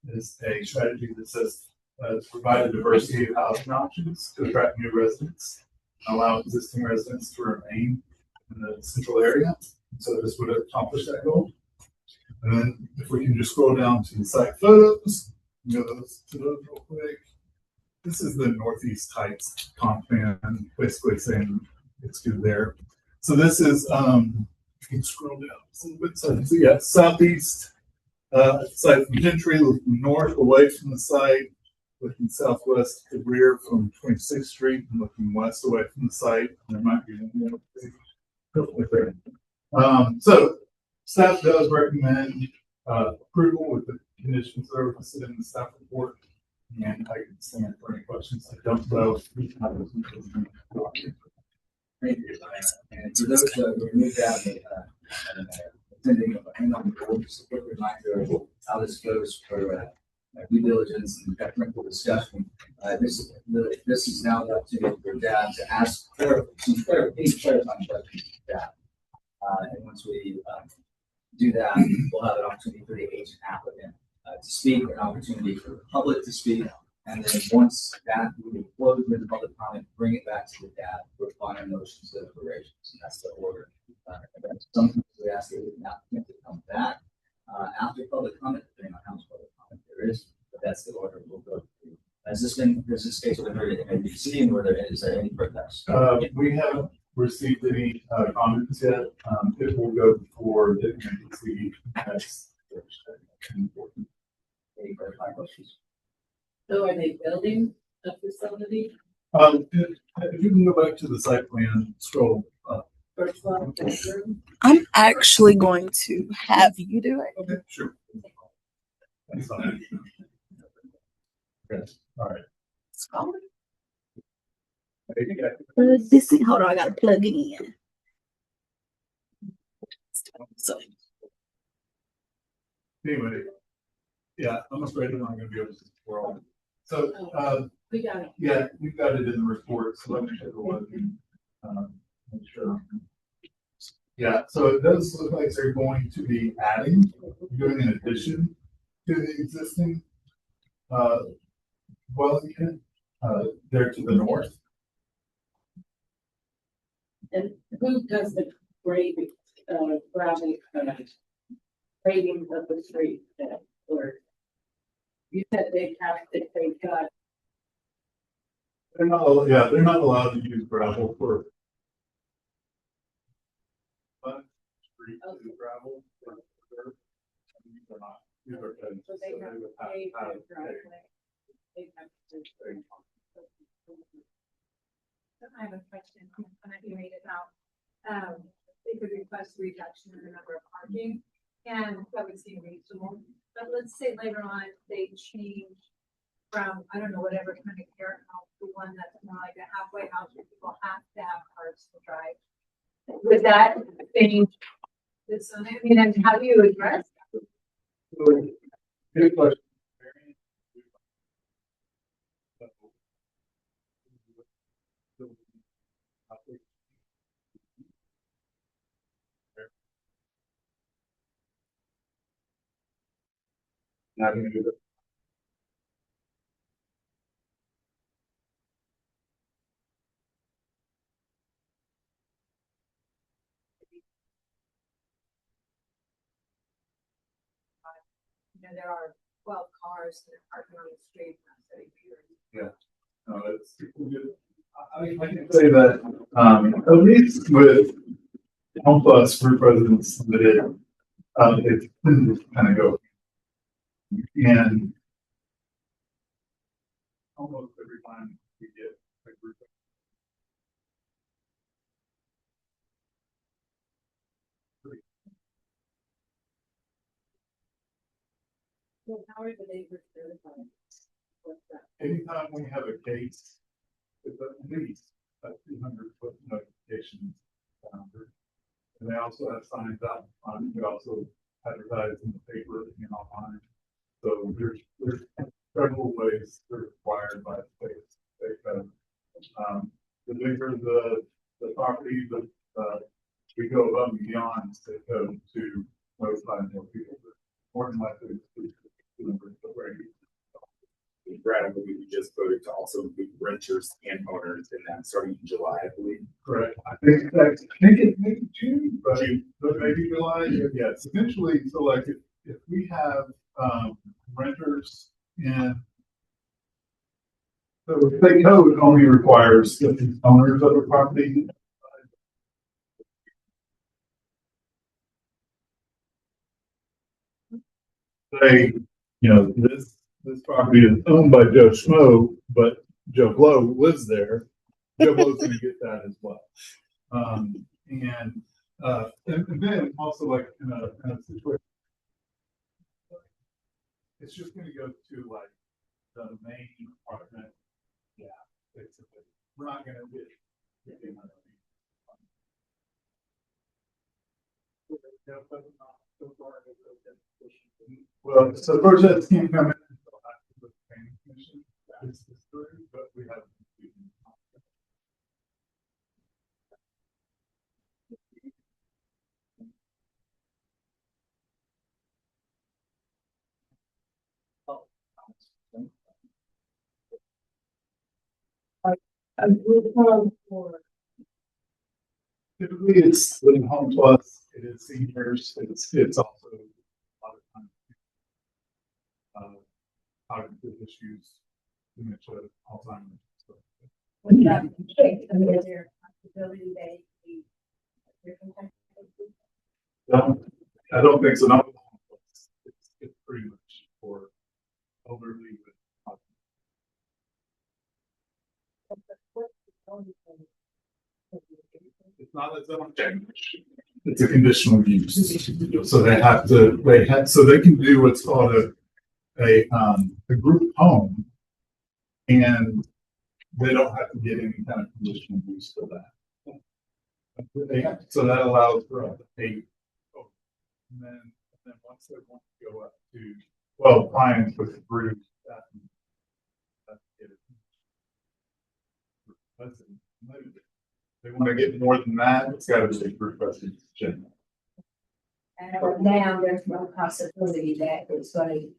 is a strategy that says to provide a diversity of housing options to attract new residents, allow existing residents to remain in the central area. So this would accomplish that goal. And then if we can just scroll down to the site photos, go to those real quick. This is the Northeast Heights comp plan, basically saying it's good there. So this is, you can scroll down a little bit. So yeah, southeast site from Gentry, looking north away from the site, looking southwest to the rear from 26th Street, and looking west away from the site. There might be one more there. So staff does recommend approval with the conditions that are listed in the staff report. and I can stand for any questions. I don't know. Thank you. And for those who moved out, attending, hang on, just a quick reminder of how this goes for due diligence and technical discussion. This is now up to your dad to ask some clarifying questions to dad. And once we do that, we'll have an opportunity for the agent applicant to speak, an opportunity for the public to speak. And then once that we close with the public comment, bring it back to the dad for final motions and deliberations. And that's the order. And then sometimes we ask the applicant to come back after public comment, depending on how much public comment there is. But that's the order we'll go through. Has this case been heard at NBC, and is there any protest? We haven't received any comments yet. It will go before the NBC next Thursday. Any clarifying questions? So are they building a facility? If you can go back to the site plan, scroll up. First one, bedroom? I'm actually going to have you do it. Okay, sure. Thanks, Sonia. Okay, all right. Hold on, I gotta plug it in. So Anyway, yeah, I'm afraid I'm not gonna be able to scroll. So, We got it. yeah, we've got it in the report, so let me take a look and, make sure. Yeah, so it does look like they're going to be doing an addition to the existing, dwelling unit, there to the north. And who does the grading, gravel, grading of the street, or? You said they got. They're not allowed to use gravel for. Street gravel. These are not. These are. So they have to pay for the driveway. They have to. I have a question, when you read it out. They could request a reduction in the number of parking, and that would seem reasonable. But let's say later on, they change from, I don't know, whatever kind of care house to one that's more like a halfway house where people have to have cars to drive. Would that change this, I mean, and how do you address that? Good question. Not gonna do that. You know, there are 12 cars that are parking on the street. Yeah, no, that's good. I can say that, at least with Home Plus Group Residents Limited, it's kind of go. And almost every time we get a group. So how are the neighbors certified? What's that? Anytime we have a case, it's at least a 200-foot notification. And they also have signs out on, we also advertise in the paper and online. So there's several ways they're required by the state code. The bigger the property, we go above and beyond state code to notify more people. More than likely, Brad, we just voted to also include renters and owners in that starting in July, I believe. Correct. I think it may be June, but maybe July. Yes, eventually. So like if we have renters and so the state code only requires that the owners of the property say, this property is owned by Joe Schmo, but Joe Blow lives there. Joe Blow's going to get that as well. And then also like in a situation, it's just going to go to like the main apartment, yeah, basically, we're not gonna get another. Well, so projects can't come in until after the planning commission. That's the story, but we have. A group home for. Typically, it's living home plus, it is seniors, it's also a lot of times. Cognitive issues, dementia, Alzheimer's. So. What about the kids? I mean, is there a possibility they be different type of people? No, I don't think so. No. It's pretty much for elderly with. It's not a zone change. It's a conditional use. So so they can do what's called a group home, and they don't have to get any kind of conditional use for that. So that allows for up to 8. And then once they want to go up to 12 clients with the group, they want to get more than that, it's got to be a group residence. And now there's no possibility that it's going to.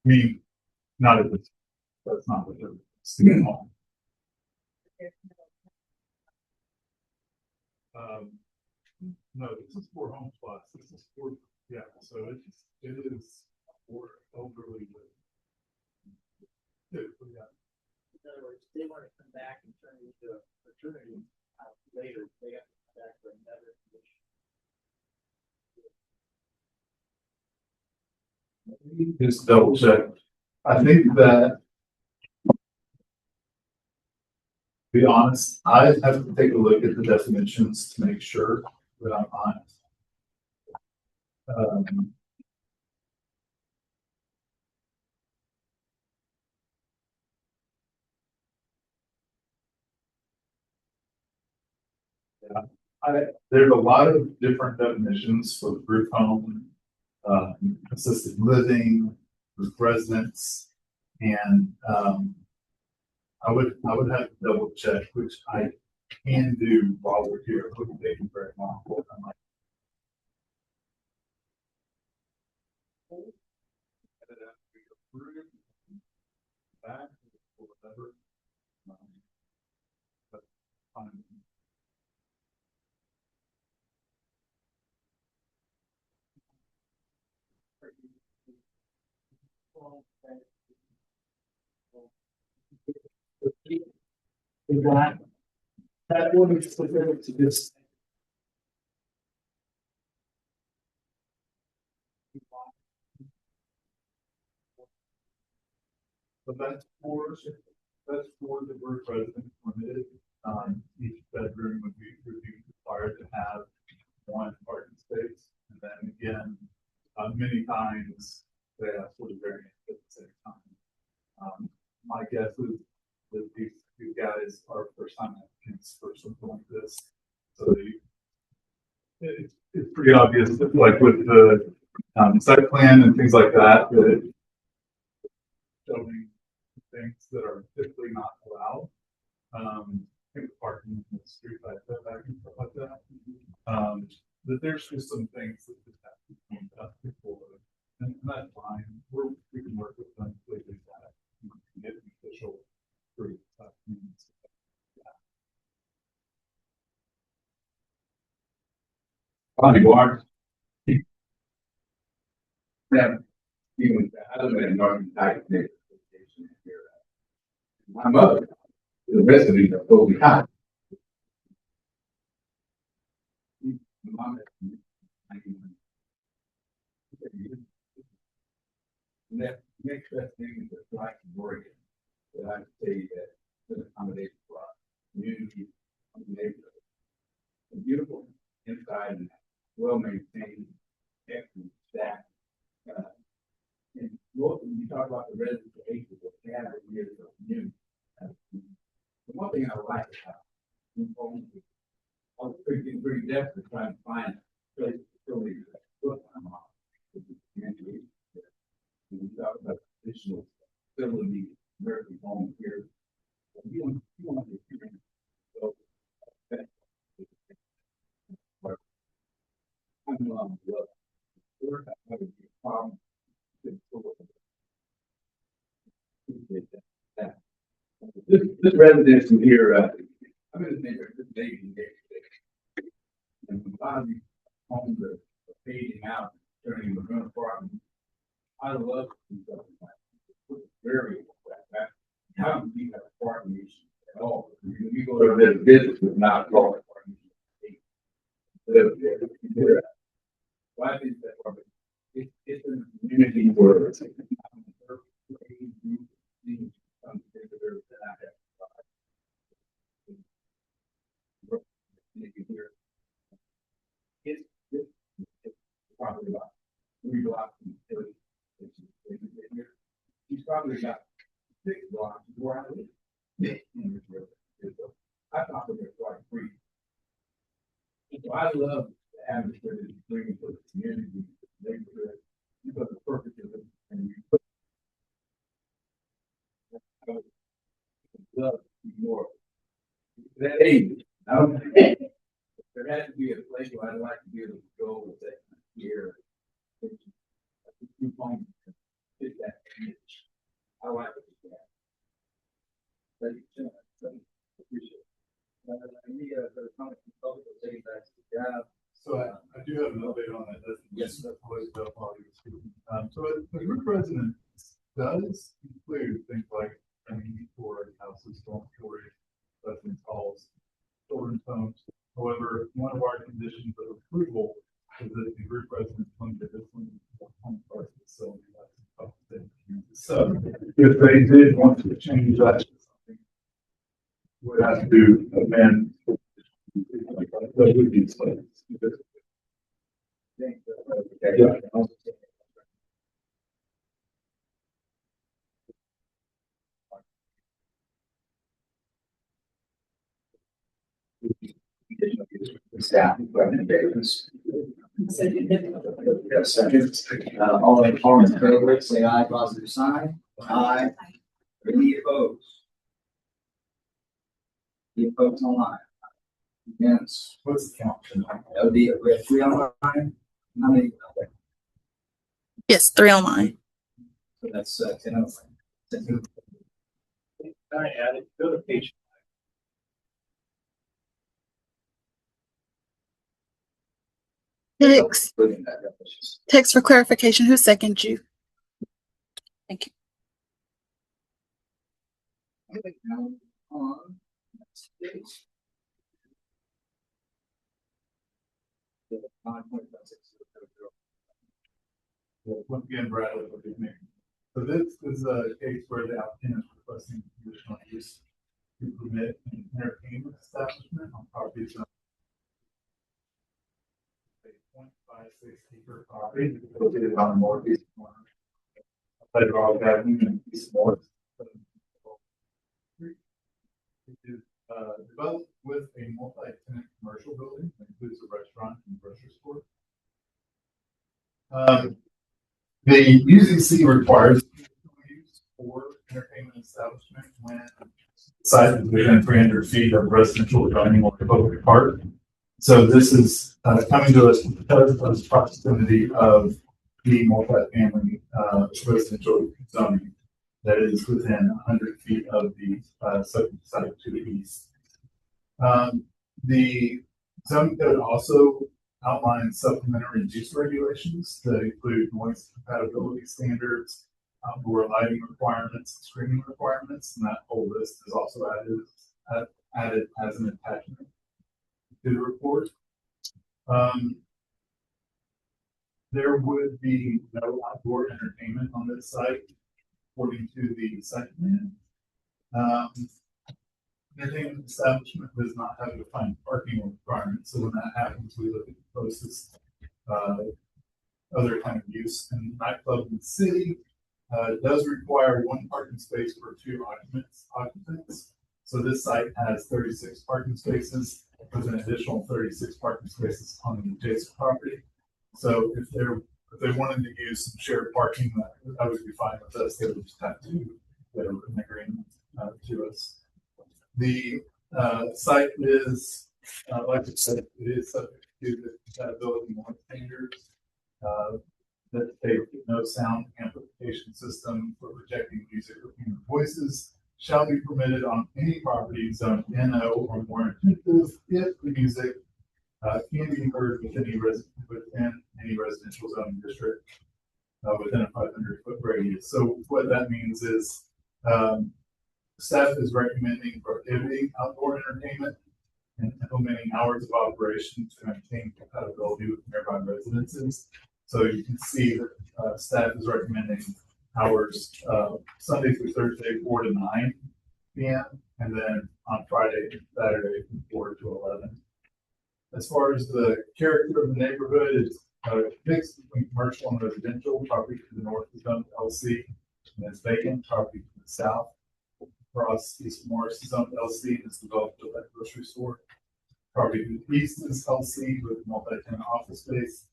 I mean, not at this, that's not what they're seeing home. No, this is for home plus. This is for, yeah, so it is for elderly. Yeah. In other words, they want to come back and turn it into a fraternity later. They have to come back for another condition. Just double check. I think that, to be honest, I have to take a look at the definitions to make sure that I'm on. There's a lot of different definitions for group home, assisted living, group residence, and I would have to double check, which I can do while we're here. It wouldn't take very long. Back or whatever. But fine. That one is specific to this. But that's for the group residence permitted. Each bedroom would be required to have one parking space, and then again, many times they ask for the variance at the same time. My guess is that these guys are first time applicants for something like this, so it's pretty obvious that, like with the site plan and things like that, that showing things that are typically not allowed. I think parking in the street like that and stuff like that. That there's just some things that just have to be cleaned up before, and that's fine. We can work with them to do that. We can get an official proof. Bonnie Ward. That even I live in a northern type neighborhood here. My mother, the residents are totally hot. That next best thing is the right in Oregon. That I say that the accommodation for our community, neighborhood. A beautiful inside and well maintained, excellent staff. when you talk about the residential acres of Canada, years of new. The one thing I like about new homes, I was pretty desperate trying to find a place to fill these foot on. When we talk about additional facility, American home here, you want to experience. So, okay. I'm well, we're having a problem. This residence in here, I'm in the neighborhood, this neighborhood. And a lot of these homes are fading out, turning into rental apartments. I love these very well. How do we have apartment issues at all? We go to this business with not called apartment. Why is that? It's a community where it's probably about 3 blocks from the city. He's probably got 6 blocks where I live. I thought it was quite free. So I love the atmosphere that he's bringing to the community, the neighborhood, because the purpose of it. And you put love more. That age, there has to be a place where I'd like to be able to go with that here. That I like it. Thank you so much. Appreciate it. Any other comments from public or taking back to the job? So I do have an update on that. Yes. That's always the so the group residence does include things like for houses, dormitories, residence halls, children's homes. However, one of our conditions of approval is that the group residence fund this one home park facility. So if they did want to change that to something, would have to amend. That would be explained. Staff recommendations. Yes, second. All in favor, say aye, positive sign. Aye. Any opposed? Any opposed online? Yes. What's the count tonight? That would be, we have 3 online. How many? Okay. Yes, 3 online. So that's 10 online. Can I add it? Go to page. Text for clarification. Who seconded you? Thank you. Once again, Bradley, so this is a case where the applicant is requesting conditional use to permit an entertainment establishment on properties on 0.56 acre property located on the northeast corner. Outside of all that, east north. It is developed with a multi-tenant commercial building that includes a restaurant and grocery store. The UCC requires use for entertainment establishment when size is within 300 feet of residential zoning or public park. So this is coming to us because of the proximity of the multifamily residential zoning that is within 100 feet of the subject site to the east. The zoning code also outlines supplementary use regulations that include noise compatibility standards, outdoor lighting requirements, screening requirements, and that whole list is also added as an attachment to the report. There would be no outdoor entertainment on this site, according to the site plan. Entertainment establishment does not have a defined parking requirement, so when that happens, we look at the closest other kind of use. And nightclub in the city It does require one parking space per two occupants. So this site has 36 parking spaces with an additional 36 parking spaces on the adjacent property. So if they wanted to use some shared parking, that would be fine with us. They would just have to get an agreement to us. The site is, like I said, it is subject to the compatibility standards. That they no sound amplification system for projecting music or human voices shall be permitted on any property zoned NO or more intensive if the music can be heard within any residential zoning district within a 500-foot radius. So what that means is staff is recommending prohibiting outdoor entertainment and implementing hours of operation to maintain compatibility with nearby residences. So you can see that staff is recommending hours Sunday through Thursday 4 to 9 p.m. and then on Friday and Saturday from 4 to 11. As far as the character of the neighborhood, it's mixed between commercial and residential. Property to the north is owned LC and it's vacant. Property to the south across East Morris is owned LC and is developed with that grocery store. Property to the east is LC with multi-tenant office space.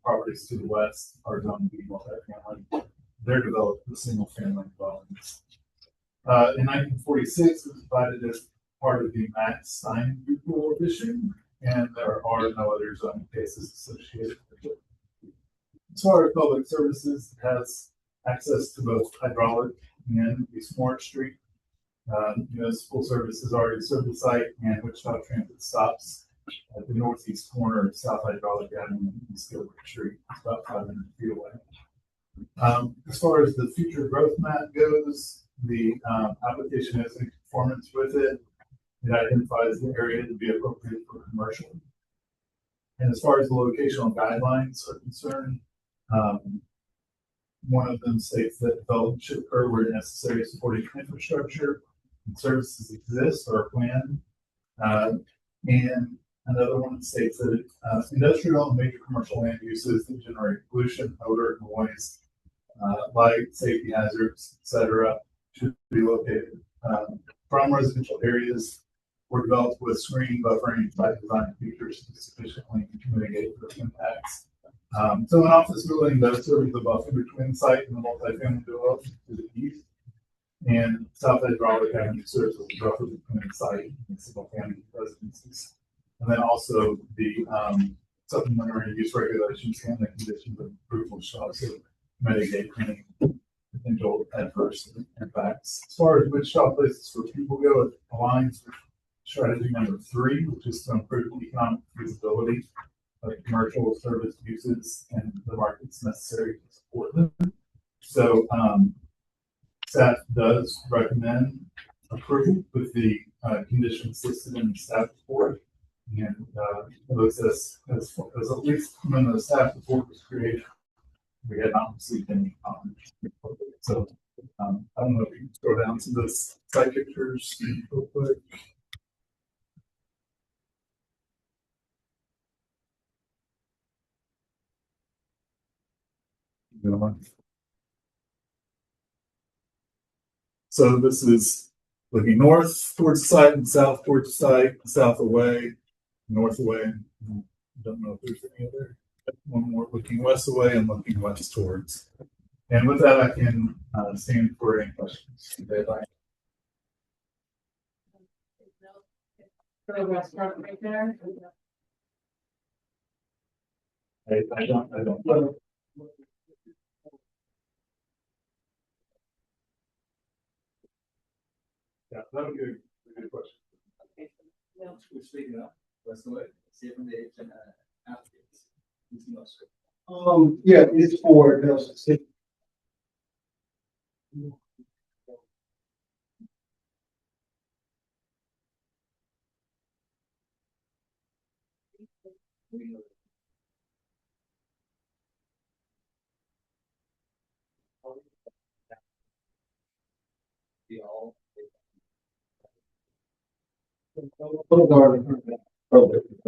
Properties to the west are zoned to be multi-family. They're developed with single-family dwellings. In 1946, it was divided as part of the Max Stein Coalition, and there are no other zoning cases associated with it. As far as public services, it has access to both hydraulic and East Morris Street. Municipal services already serve the site, and Wichita Transit stops at the northeast corner of South Hydraulic Avenue and East Gilbert Street. It's about 500 feet away. As far as the future growth map goes, the application is in conformance with it. It identifies the area to be appropriate for commercial. And as far as the locational guidelines are concerned, one of them states that development should occur where necessary supporting infrastructure and services exist or are planned. And another one states that industrial and major commercial land uses that generate pollution, odor, noise, light, safety hazards, etc., should be located from residential areas or developed with screening, buffering, and site design features to sufficiently mitigate those impacts. So an office building does serve as a buffer between the site and the multifamily development to the east. And South Hydraulic Avenue serves as a buffer between the site and single family residences. And then also the supplementary use regulations and the conditions of approval shall also mitigate any potential adverse impacts. As far as Wichita places for people go, it aligns with strategy number 3, which is to improve economic feasibility of commercial service uses and the markets necessary to support them. So staff does recommend approval with the conditions listed in the staff report. And it looks as at least when the staff report was created, we had not received any comments. So I don't know if you can scroll down to the site pictures real quick. So this is looking north towards the site and south towards the site, south away, north away. Don't know if there's any other. One more looking west away and looking west towards. And with that, I can stand for any questions. Restaurant right there. I don't know. Yeah, that would be a good question. We're speaking up. That's the way. See if they can applicants. Yeah, it's for Nelson City.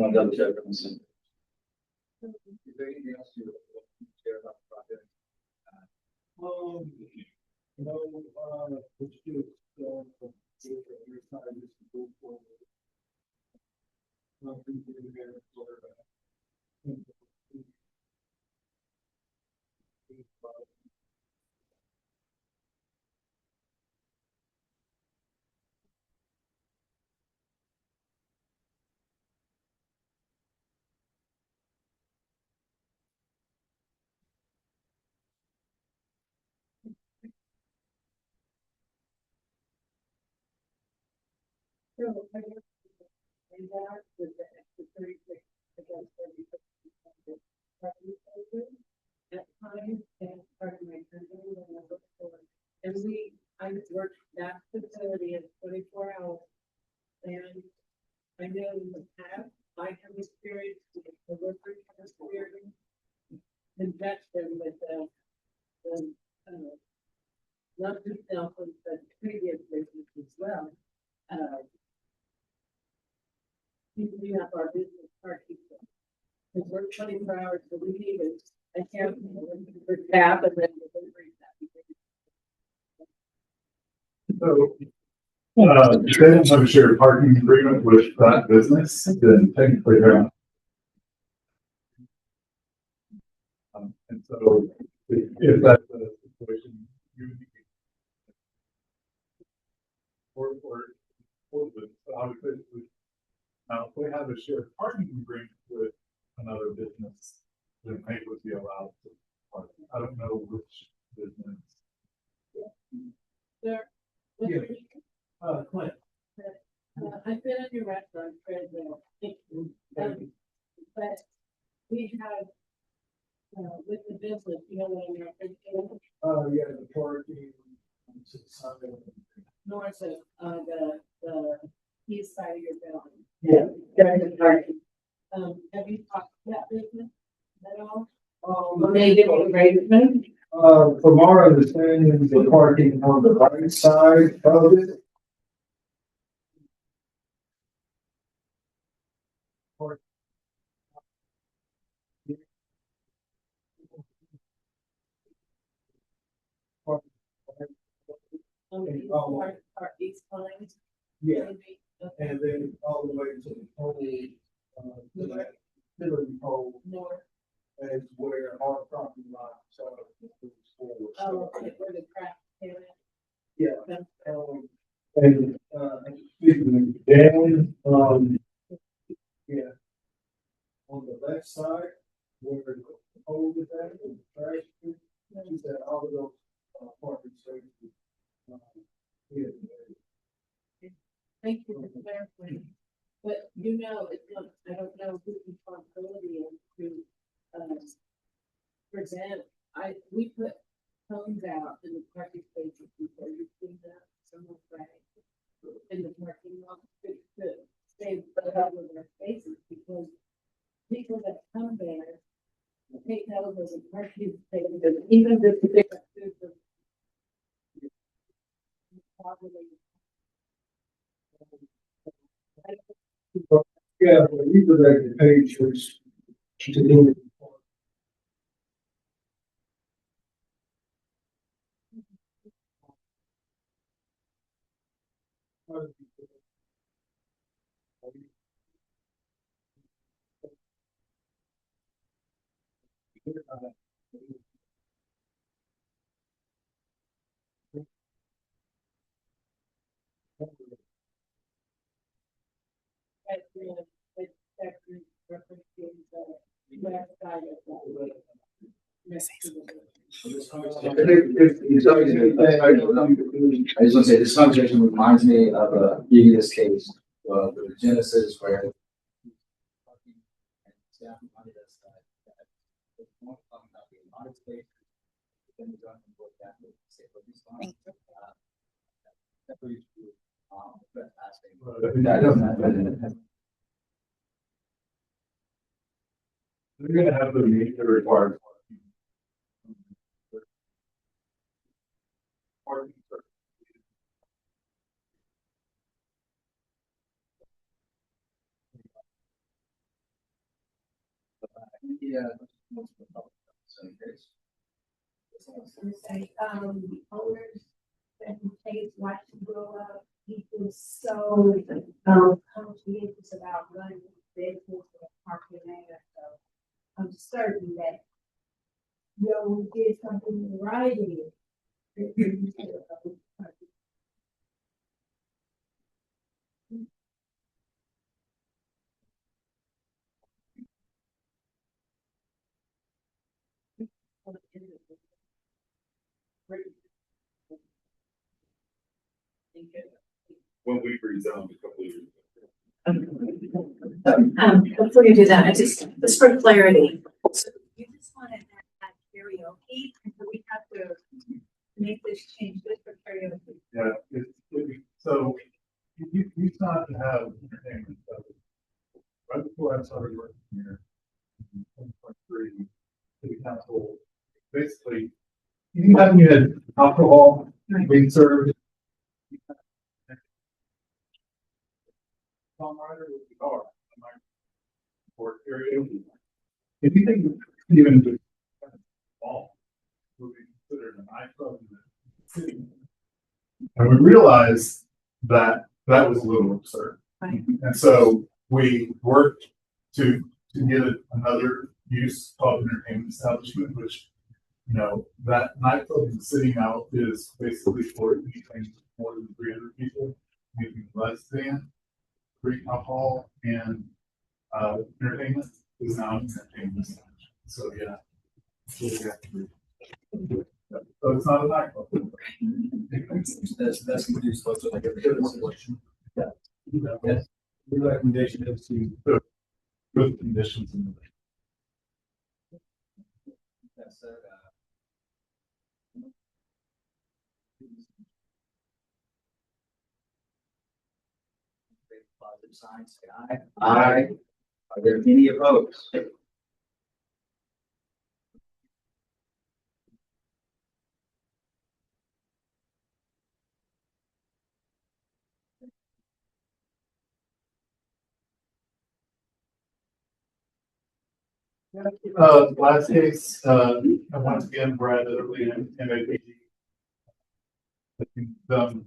Double check. Is there anything else you share about the project? What you do, your side is to go forward. Nothing to do here for, So, I guess, and that with the extra 36 against 36. At times, and part of my company, when I worked for, and I worked that facility in 24 hours. And I know in the past, I have experience with the workers have experience. Invest them with not just self, but previous business as well. We have our business parking. Because we're 24 hours a week, and I can't for tab and then delivery. So, if they don't have a shared parking agreement with that business, then technically they're not. And so if that's the situation, you would be. Or the, obviously, if we have a shared parking agreement with another business, then they would be allowed to park. I don't know which business. There. Yeah. Clint. I've been in your restaurant, Fred, but we have, with the business, you know, when you're. yeah, the parking. To the side of it. North of, the east side of your building. Yeah. Have you talked to that business at all? From our understanding, the parking on the right side of it. East Pines. Yeah, and then all the way to the pole, to that utility pole. North. Is where our property line, so. Oh, okay, where the craft area. Yeah. And, excuse me, down, yeah. On the left side, where the pole is at, the trash, she said all of those, parking spaces. Yeah. Thank you for clarifying. But you know, it's not, I don't know whose responsibility is to, present. We put cones out in the parking spaces before you see that, someone right in the parking lot to save with their spaces, because people that come there take over the parking spaces, even if the big probably. Yeah, but we were like the page was to do it. I just want to say this conversation reminds me of a previous case, the Genesis where. They're gonna have to meet the required parking. Yeah. I was gonna say, owners that he watch him grow up, he was so, conscientious about running his business and parking there, so I'm certain that we did something right here. When we rezoned a couple of years Before you do that, just for clarity. So you just want to add karaoke, and so we have to make this change just for karaoke. Yeah, so you start to have entertainment. So right before I started working here, in 2023, city council, basically, anytime you had alcohol being served, songwriter with guitar, or karaoke. If you think even with ball would be considered a nightclub in the city, and we realized that that was a little absurd. Right. And so we worked to get another use called entertainment establishment, which, you know, that nightclub in the city now is basically for anything more than 300 people, anything less than free alcohol and entertainment is now an entertainment establishment. So yeah. So it's not a nightclub. That's reduced also like a selection. Yeah. Yes. The recommendation is to put conditions in the. That's positive signs, say aye. Aye. Are there any opposed? Last case, once again, Brad Italy and MAPD. Done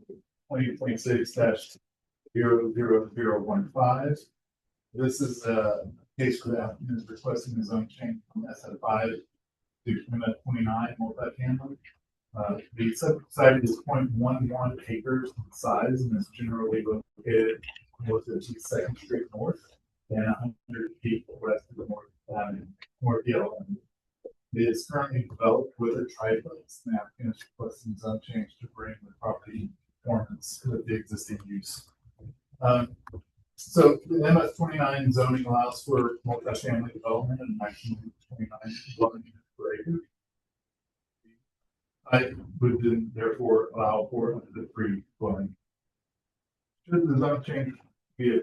2026-00015. This is a case where the applicant is requesting his own change from SF5 to 29 multifamily. The site is 0.11 acres in size and is generally located north of Second Street North and 100 feet west of the North Yellow. It is currently developed with a triplex. The applicant is requesting his own change to bring the property performance with the existing use. So the MS 29 zoning allows for multifamily development and maximum 29 dwelling units per acre. I would then therefore allow for the free dwelling. Should the zone change be a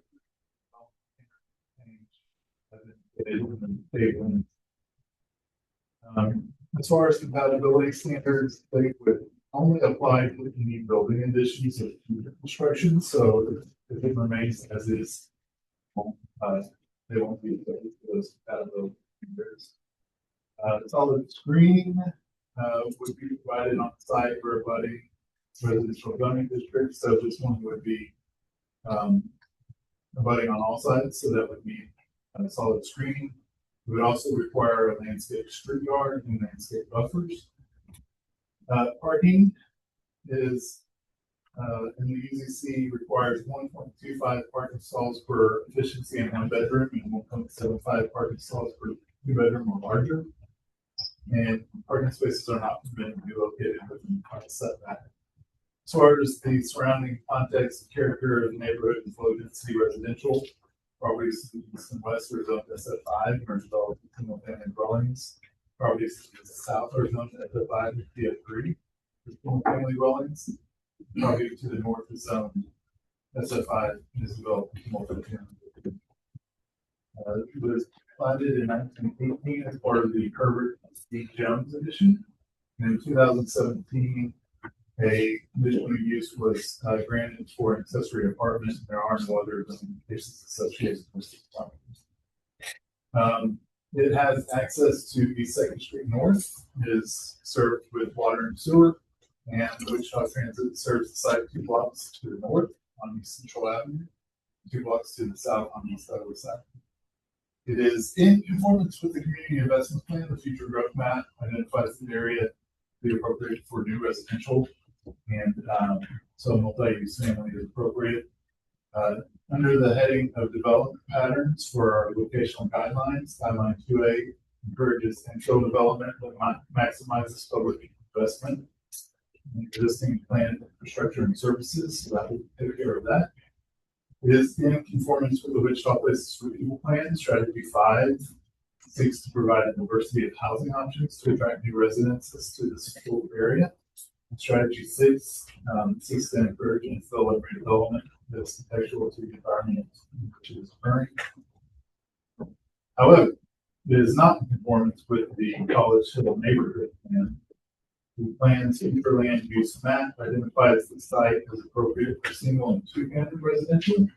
as far as compatibility standards, they would only apply to any building additions of construction. So if it remains as is, they won't be affected to those compatibility standards. Solid screening would be provided on site for abutting residential zoning districts. So this one would be abutting on all sides. So that would mean solid screening. We would also require a landscape street yard and landscape buffers. Parking is in the UZC requires 1.25 parking stalls per efficiency in one bedroom and 1.75 parking stalls per 2-bedroom or larger. And parking spaces are not permitted to be located within the setback. As far as the surrounding context and character of the neighborhood and low density residential properties to the east and west are zoned SF5 or developed single family dwellings. Properties to the south are zoned SF5 and DF3 for single family dwellings. Property to the north is zoned SF5 and is developed multi-family. It was planted in 1918 as part of the Herbert C. Jones edition. And in 2017, a conditional use was granted for an accessory apartment. There are no other cases associated with this property. It has access to East Second Street North, it is served with water and sewer, and Wichita Transit serves the site 2 blocks to the north on East Central Avenue, 2 blocks to the south on East Douglas Avenue. It is in conformance with the community investment plan. The future growth map identifies the area to be appropriate for new residential, and so multi-use family is appropriate. Under the heading of development patterns for our locational guidelines, guideline 2A encourages infill development that maximizes public investment in existing planned infrastructure and services. So that will take care of that. It is in conformance with the Wichita Places for People Plan. Strategy 5 seeks to provide a diversity of housing options to attract new residences to this full area. Strategy 6 seeks to encourage infill and redevelopment that's contextual to the environment in which it is occurring. However, it is not in conformance with the College Hill neighborhood plan. The plan's future land use map identifies the site as appropriate for single and 2-family residential.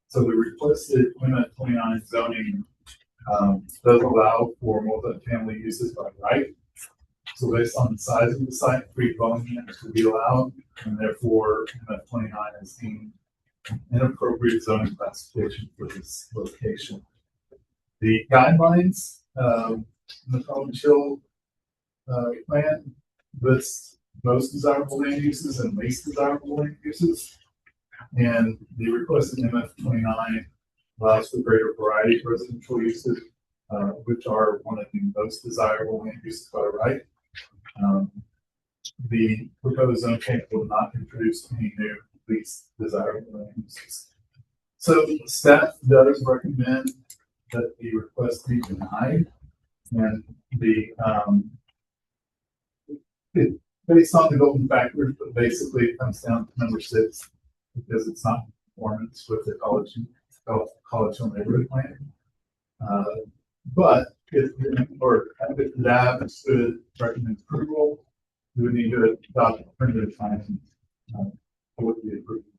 So the requested MF 29 zoning does allow for multifamily uses by right. So based on the size of the site, 3 dwelling units will be allowed, and therefore MF 29 is deemed an appropriate zoning classification for this location. The guidelines in the College Hill plan lists most desirable land uses and least desirable land uses. And the requested MF 29 allows for greater variety of residential uses, which are one of the most desirable land uses by right. The proposed zone change will not introduce any new least desirable land uses. So staff does recommend that the request be denied, and based on the golden factors, but basically it comes down to number 6 because it's not in conformance with the College Hill neighborhood plan. But if the DAB should recommend approval, we would need to adopt alternative findings for the approval.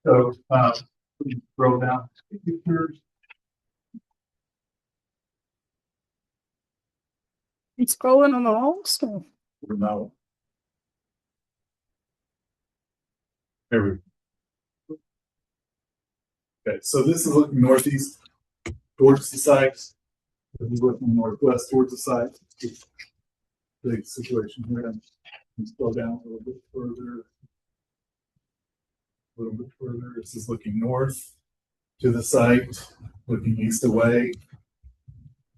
So scroll down to pictures. It's scrolling on the wrong stuff. No. There we go. Okay, so this is looking northeast towards the site. This is looking northwest towards the site. Big situation here. Let's go down a little bit further. A little bit further. This is looking north to the site, looking east away,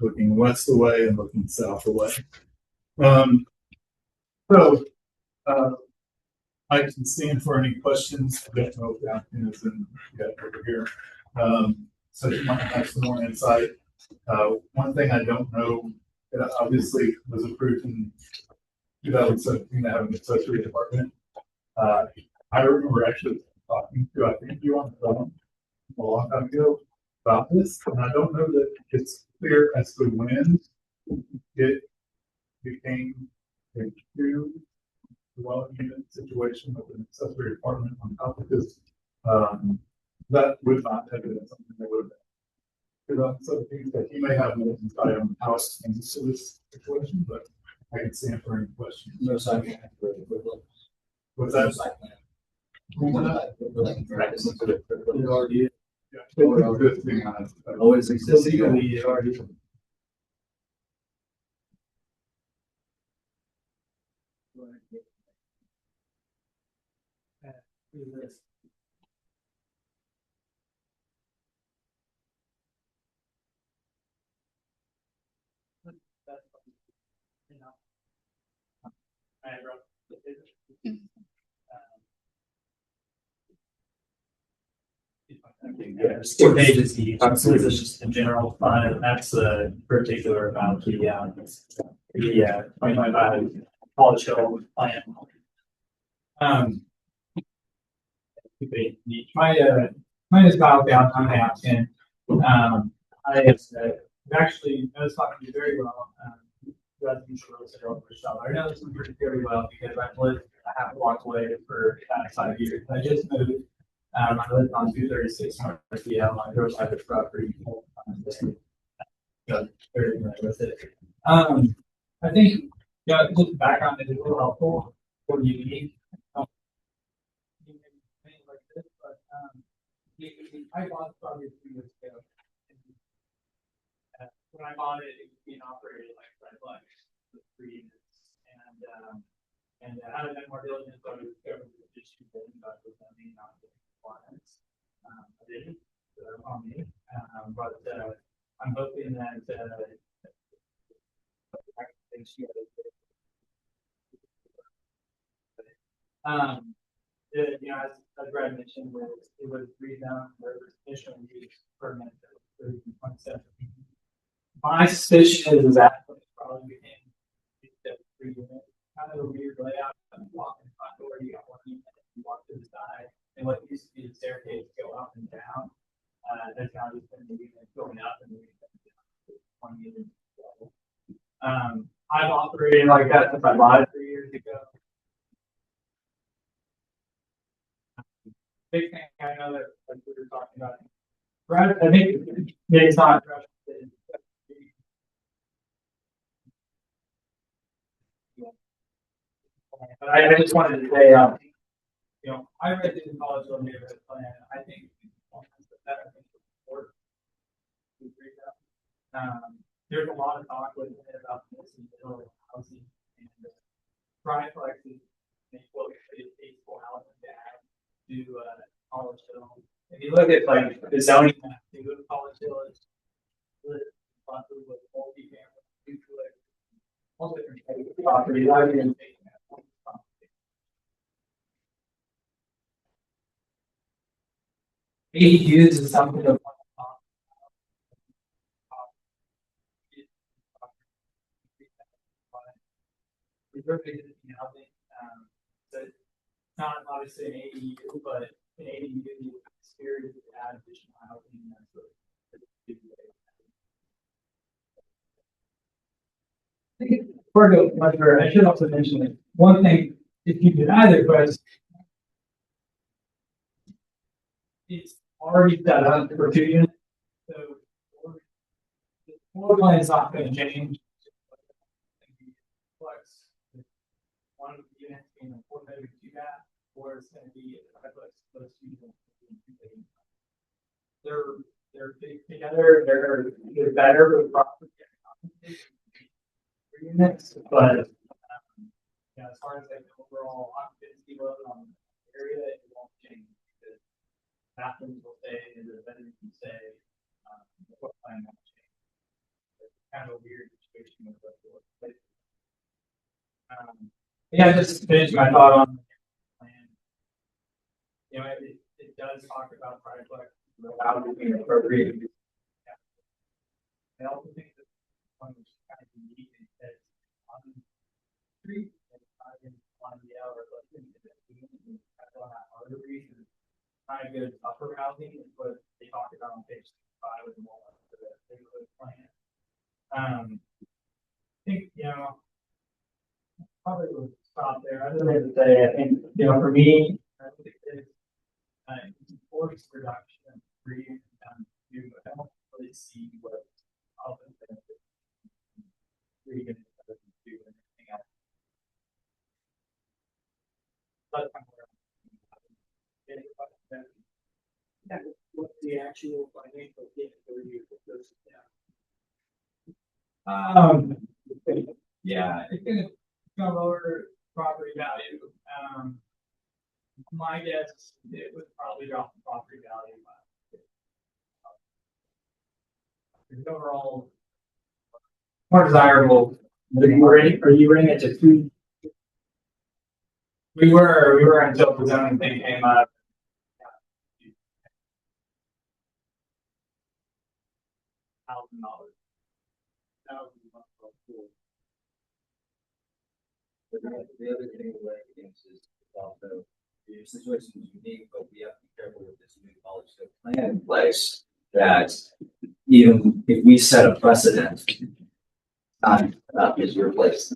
looking west away, and looking south away. I can stand for any questions. I don't know if the applicant is in yet over here. So you might have some more insight. One thing I don't know, it obviously was approved in 2017 to have an accessory apartment. I remember actually talking to, I think you on the phone a long time ago about this, and I don't know that it's clear as to when it became a true dwelling unit situation with an accessory apartment on top, because that would not have been something that would have been. So things that he may have more insight on how it changes to this situation, but I can stand for any questions. No site plan. What's that? Site plan. It already is. Yeah, it's a good thing. Always exists. Legally, it already is. Yeah, it's 4 pages each. So this is just in general fund, and that's particular about the 2025 College Hill plan. Mine is Bob Down. I'm the applicant. I have actually know this property very well. Residential real estate over Wichita. I know this one very well because I've lived a half block away for the past 5 years. I just moved. I lived on 236 North DL. I drove by the property. very familiar with it. I think, yeah, just background is a little helpful for unique. Things like this, but, I bought the property 2 years ago. When I bought it, it was being operated like Redflex with 3 units. And had I been more diligent, I would have discovered the issue that about the zoning, not the requirements. I didn't, so that's on me. But I'm hoping that you know, as Brad mentioned, it was rezoned where it was conditional use permit that was approved in 2017. My suspicion is that probably became 3 units. Kind of a weird layout. You walk in the front door, you got 1 unit, you walk to the side, and what used to be the staircase go up and down. That's now just been the unit going up and moving down. 1 unit. I've operated like that since I bought it 3 years ago. Big thing I know that like we were talking about. Brad, I think maybe it's not. But I just wanted to say, you know, I read the Collegeville neighborhood plan. I think there's a lot of talk with it about this in middle housing and Triplex is tasteful housing to add to Collegeville. If you look at like the zoning map, you go to Collegeville, it's with multi-family, duplex, all different types of properties. I would take that. ADUs is something of so it's not obviously an ADU, but an ADU experience to add additional housing. That's what I think before I go much further, I should also mention that one thing, if you deny the request, it's already set up for 2 units. So the floor plan is not going to change. One of the units being a 4-bedroom 2-bath, or it's going to be a triplex close to they're big together, they're better with property units, but yeah, as far as like the overall occupancy load on the area, it won't change because bathrooms will stay and the bedrooms will stay. The floor plan won't change. It's kind of a weird situation with the yeah, just finish my thought on the plan. You know, it does talk about triplex without being appropriate. I also think that one which is kind of unique is that on the street and on the or kind of on that artery and kind of good upper housing is what they talk about on page 5 of the neighborhood plan. I think, you know, probably would stop there. Other than to say, I think, you know, for me, I think it's force reduction and breathe down to, I don't really see what other benefits breathing do anything else. But what's the actual financial gain for you with those? Yeah, it's gonna come over property value. My guess it would probably drop the property value. Overall, more desirable. Are you ready it to 2? We were until the zoning thing came up. $1,000. The other thing we're against is also your situation is unique, but we have to be careful with this new Collegeville plan in place that even if we set a precedent, not is replaced.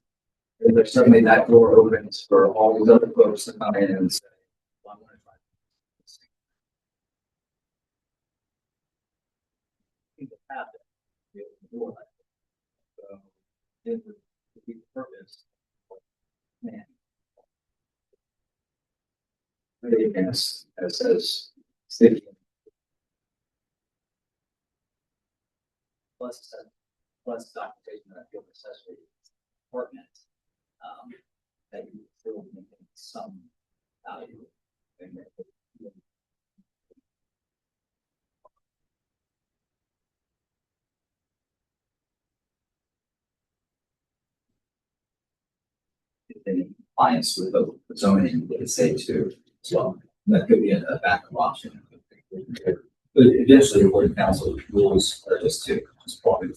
There's certainly that door opens for all these other folks to come in and say, well, I'm going to try this. door. So it would be the purpose. Man. As says safety. Plus documentation that I feel necessary apartment, that you feel maintain some value. And in compliance with the zoning, they could say too, as well. That could be a backup option. But eventually, the board council rules are just to probably.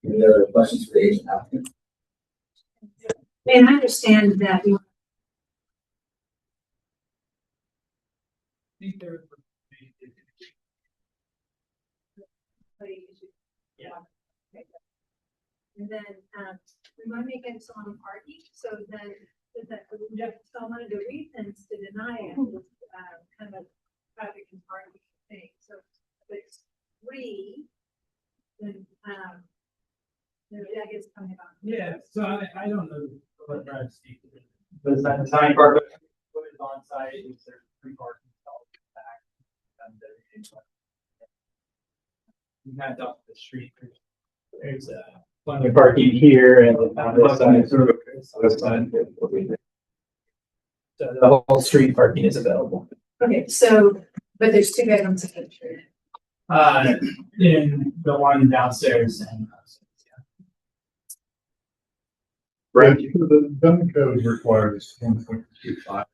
Any other questions for the agent applicant? And I understand that you. Yeah. And then, we want to make it so on parking, so then, that we have so many the reasons to deny it, kind of traffic and parking thing, so if it's free, then, I guess coming up. Yeah, so I don't know what drives Steve. Does that design part of it, what is on site, is there free parking stalls in the back? And everything. You have off the street, there's plenty of parking here and on this side. So the whole street parking is available. Okay, so, but there's two bedrooms in each room. In the one downstairs and upstairs, yeah. Right, so the zoning code requires 1.25.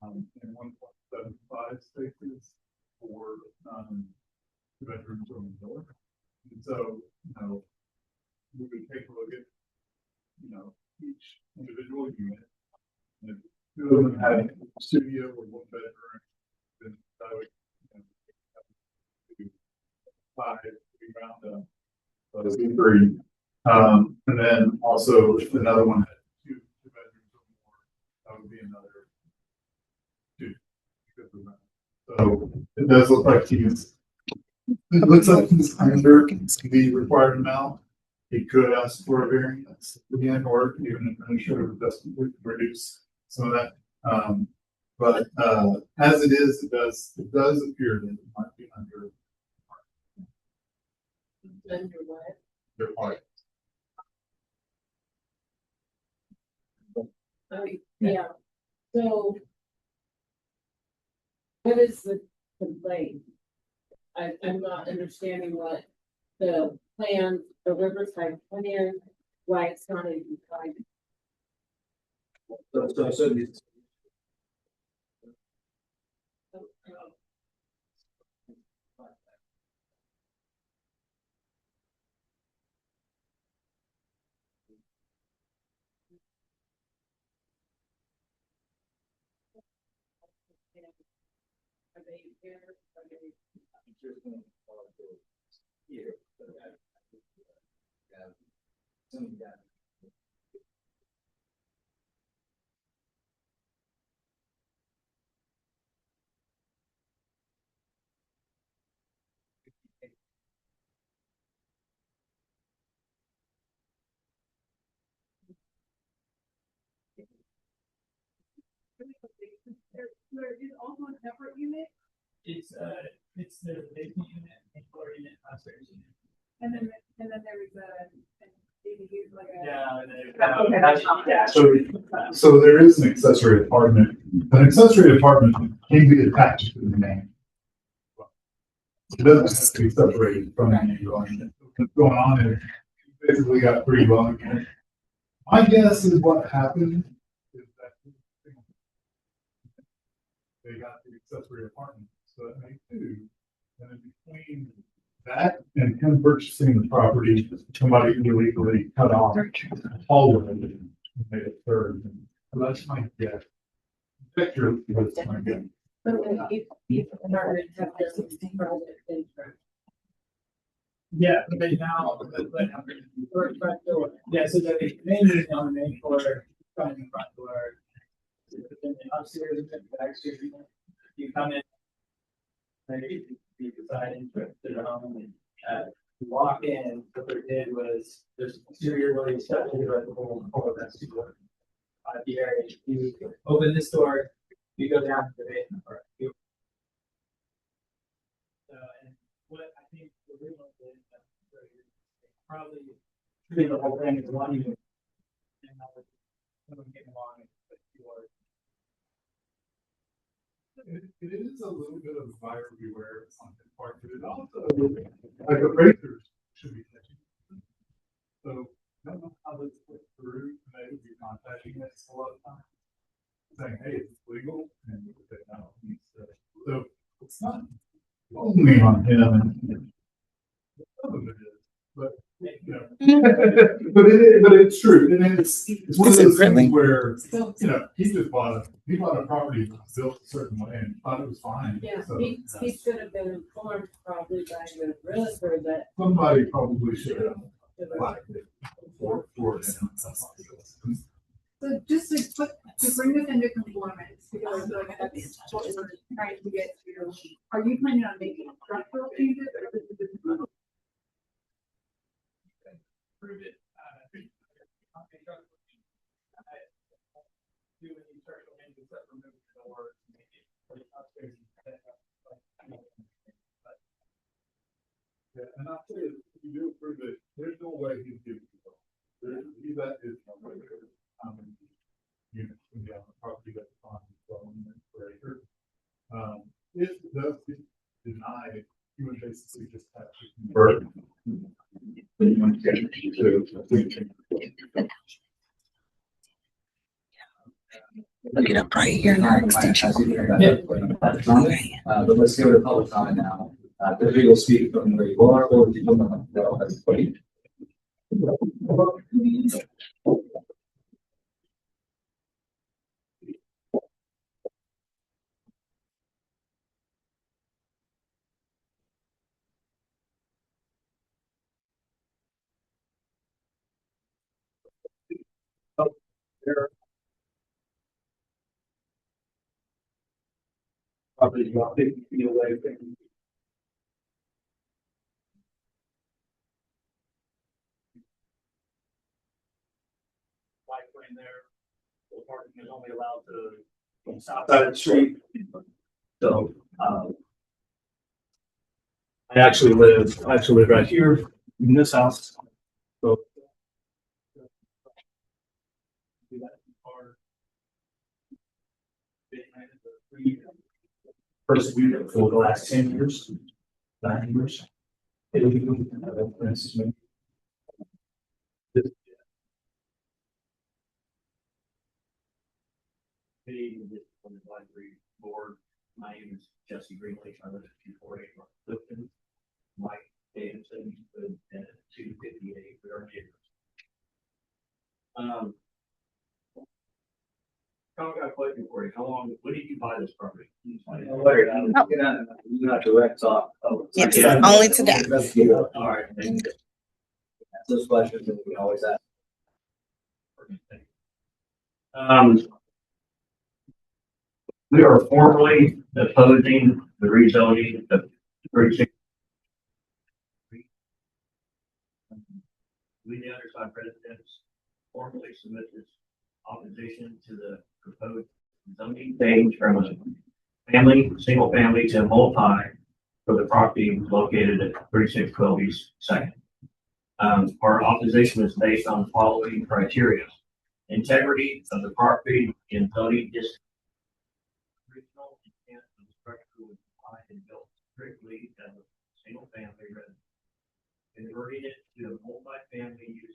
And 1.75 spaces for, two bedrooms or more. And so, we would take a look at, each individual unit. And if two of them had a studio or one bedroom, then I would, five, we round up. So it'd be three. And then also if another one had two bedrooms or more, that would be another two. So it does look like it looks like he's under the required amount. He could ask for a variance again, or even administrative adjustment would reduce some of that. But as it is, it does appear that it might be under. Under what? Your part. Yeah, so. What is the complaint? I'm not understanding what the plan, the Riverside plan, why it's not in compliance. So these. Are they here? Are they? Here. There is also a separate unit, It's the basement unit, and floor unit, upstairs unit. and then there is like a. Yeah. And then, So there is an accessory apartment. An accessory apartment can be attached to the main. It doesn't have to be separated from the main dwelling. What's going on is you basically got three dwelling units. My guess is what happened is that they got the accessory apartment, so that makes two. And in between that and him purchasing the property, somebody illegally cut off all of it and made it third. And that's my guess. Picture was my guess. But then if apartments have this private interest. Yeah, but they now, front door. Yeah, so the main unit on the main floor, front and front door. Then the upstairs and the backstairs. you come in, maybe you decide interested home and, you walk in, what they did was, there's a exterior where you step into the whole, that's the area, you open this door, you go down to the basement part. And what I think the original did, probably treating the whole thing as one unit. And that was, someone came along and put yours. It is a little bit of buyer beware on that part, but it also, like appraisers should be catching. So, I don't know how this went through, they would be contacting us a lot of times. Saying, hey, it's legal, and we would say, no, so it's not only on him, and some of it is, but, you know. but it's true, and then it's one of those things where, you know, he bought a property built a certain way and thought it was fine. Yeah, So, he should have been informed probably by the realtor that. somebody probably should have liked it for him. So just to bring this into conformance, because I feel like that's what we're trying to get to, are you planning on making structural changes or is it just? Prove it, do any structural changes except remove the door, make it like upstairs. Yeah, and I'll tell you, if you do approve it, there's no way he'd give you. He's at his unit can be on the property that's on per acre. If it does get denied, you would basically just have to convert. Look it up right here in our extension. But let's go to public comment now. The legal speak from where you are, or do you want to go as a Probably about 50 feet away from. Bike lane there, the parking is only allowed to south side of the street. So, I actually live right here in this house. So. First week for the last 10 years, 9 years. It'll be good. For instance, on the advisory board. My name is Jesse Greenleaf. I live at 248 North Clifton. Mike Davidson lives at 258. We are neighbors. Got a question for you. How long? When did you buy this property? Not direct talk. Yes, only today. All right. Those questions that we always ask. We are formally opposing the rezoning of 36. We, the undersigned residents, formally submitted opposition to the proposed zoning change from a single family to multi for the property located at 3612 East Second. Our opposition is based on the following criteria: integrity of the property in zoning district. Original intent of the structure was designed and built strictly as a single family residence. Converting it to multi-family uses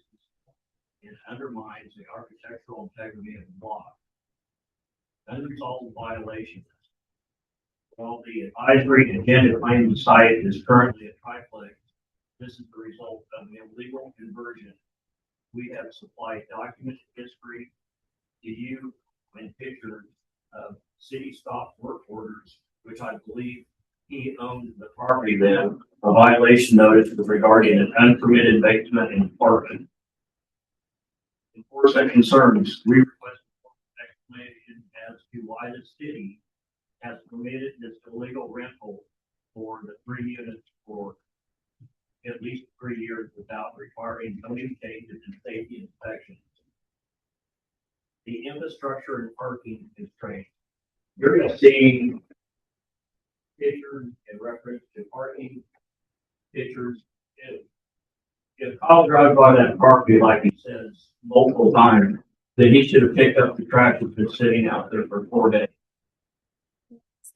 and undermines the architectural integrity of the block. Unresolved violations. While the advisory intended claim site is currently a triplex, this is the result of an illegal conversion. We have supplied documented history to you and pictures of city stop work orders, which I believe he owned the property then. A violation notice regarding an unpermitted basement and apartment. Enforcement concerns. We request an explanation as to why the city has permitted this illegal rental for the 3 units for at least 3 years without requiring zoning changes and safety inspections. The infrastructure and parking constraints. You're gonna see pictures in reference to parking, pictures. If Kyle drives by that property, like he says multiple times, then he should have picked up the trash that's been sitting out there for 4 days.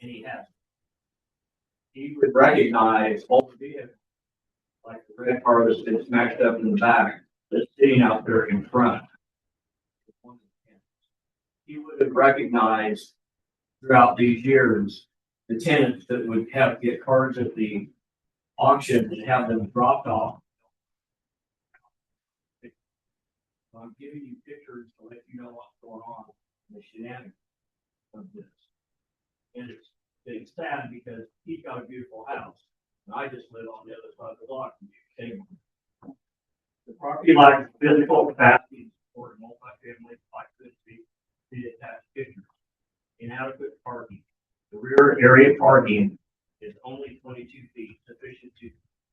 And he hasn't. He would recognize all the vehicles, like the red car that's been smashed up in the back, that's sitting out there in front. He would have recognized throughout these years the tenants that would have to get cars at the auction and have them dropped off. So I'm giving you pictures to let you know what's going on in the shenanigans of this. And it's sad because he's got a beautiful house, and I just live on the other side of the block. The property lacks physical capacity to support multifamily like this be attached pictures. Inadequate parking. The rear area parking is only 22 feet, sufficient to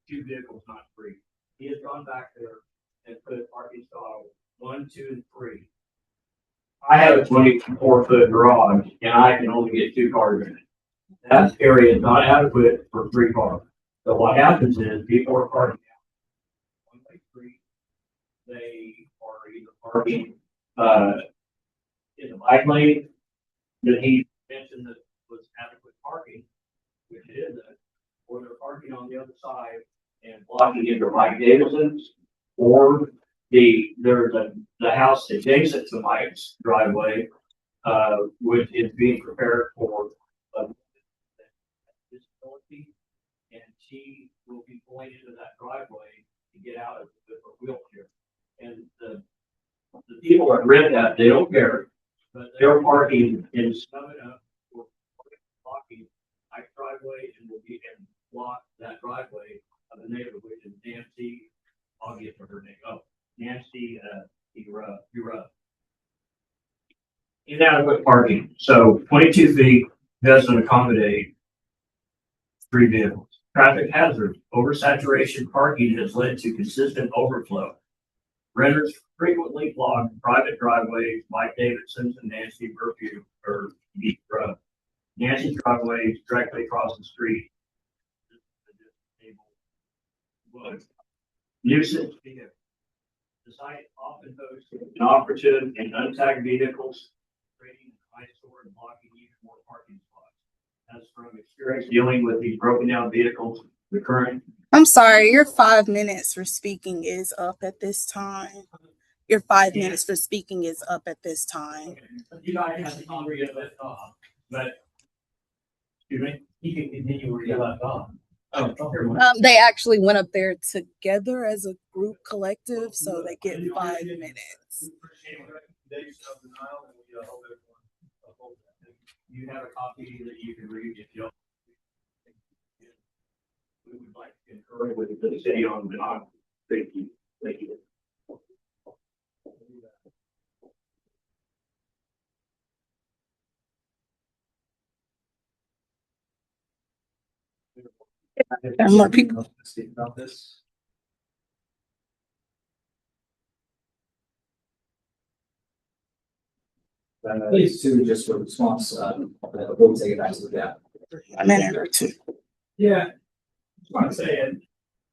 2 vehicles, not 3. He has gone back there and put parking stalls 1, 2, and 3. I have a 24-foot garage, and I can only get 2 cars in it. That area is not adequate for 3 cars. So what happens is people are parking out one-way street. They are either parking in the bike lane that he mentioned that was adequate parking, which it isn't, or they're parking on the other side and blocking either Mike Davidson's or the house adjacent to Mike's driveway, which is being prepared for disability, and she will be going into that driveway to get out of it with a wheelchair. And the people that rent that, they don't care, but they're parking and snubbing up or blocking my driveway and will be and block that driveway of the neighbor, which is Nancy. I'll get for her name. Oh, Nancy Hira. Inadequate parking. So 22 feet doesn't accommodate 3 vehicles. Traffic hazard. Oversaturation parking has led to consistent overflow. Renters frequently block private driveways. Mike Davidson's and Nancy Burpue or Nancy's driveway is directly across the street. Nuisance vehicles. The site often hosts inoperative and untagged vehicles, creating an eyesore and blocking even more parking spots. As from experience dealing with these broken down vehicles, the current. I'm sorry, your 5 minutes for speaking is up at this time. Your 5 minutes for speaking is up at this time. You guys have to hungry at that off, but excuse me, you can continue where you left off. They actually went up there together as a group collective, so they get 5 minutes. You have a copy that you can read if you don't. We would like to concur with the city on the thank you. Thank you. There are more people. Speak about this. Please, Sue, just for response, we'll take it back to the gap. A minute or 2. Yeah, just want to say it.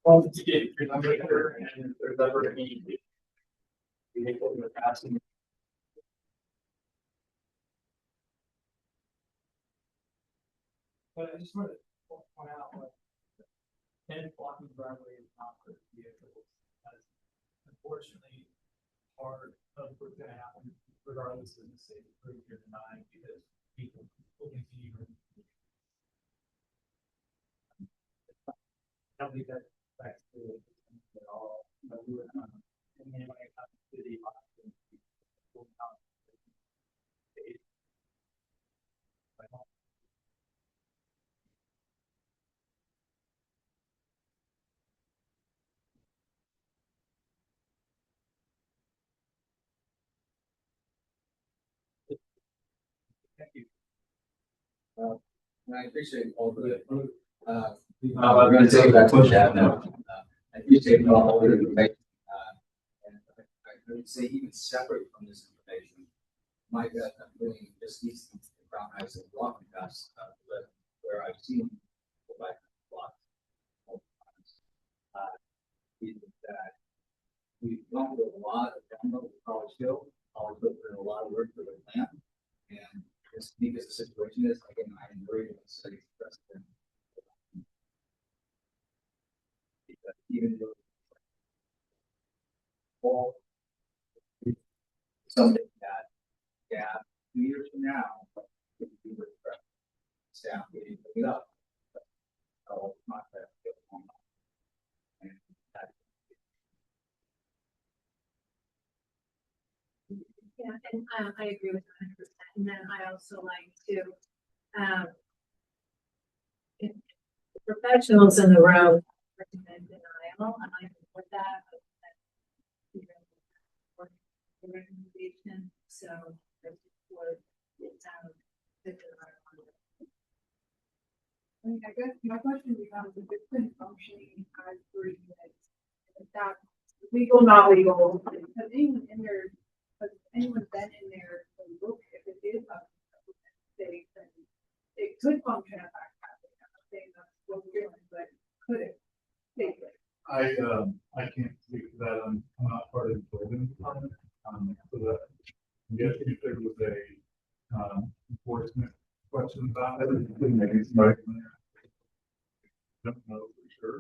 Well, to get your number here, and if there's ever any vehicle in the past. But I just want to point out what 10 blocking driveway is not for vehicles. That's unfortunately part of what's going to happen, regardless of the state approved or denied, because people will continue. I don't think that affects the at all. But we would anybody come to the option. Thank you. And I appreciate all the, I was gonna say that push out now. I appreciate all the information. And I would say even separate from this information, my gut, I'm feeling just east of Crown Heights and walking past, where I've seen go back a lot. Is that we've gone through a lot of download with College Hill, College Hill put in a lot of work for their plan. And as unique as the situation is, again, I am worried about setting precedent. Because even though all something that, yeah, 2 years from now, we can do it for staff, we can pick it up. So, not that. And that. Yeah, and I agree with 100%. And then I also like to, if the professionals in the room recommend denial, and I support that. The recommendation, so that's what it's I mean, I guess my question becomes if it's been functioning as 3 minutes, if that's legal, not legal, has anyone in there, has anyone been in there to look if it is up to state, then it could function at that capacity. I'm not saying that's what we're doing, but could it safely? I can't speak to that. I'm not part of the building department. So that, yes, if there was a, enforcement question about it, right? Don't know for sure.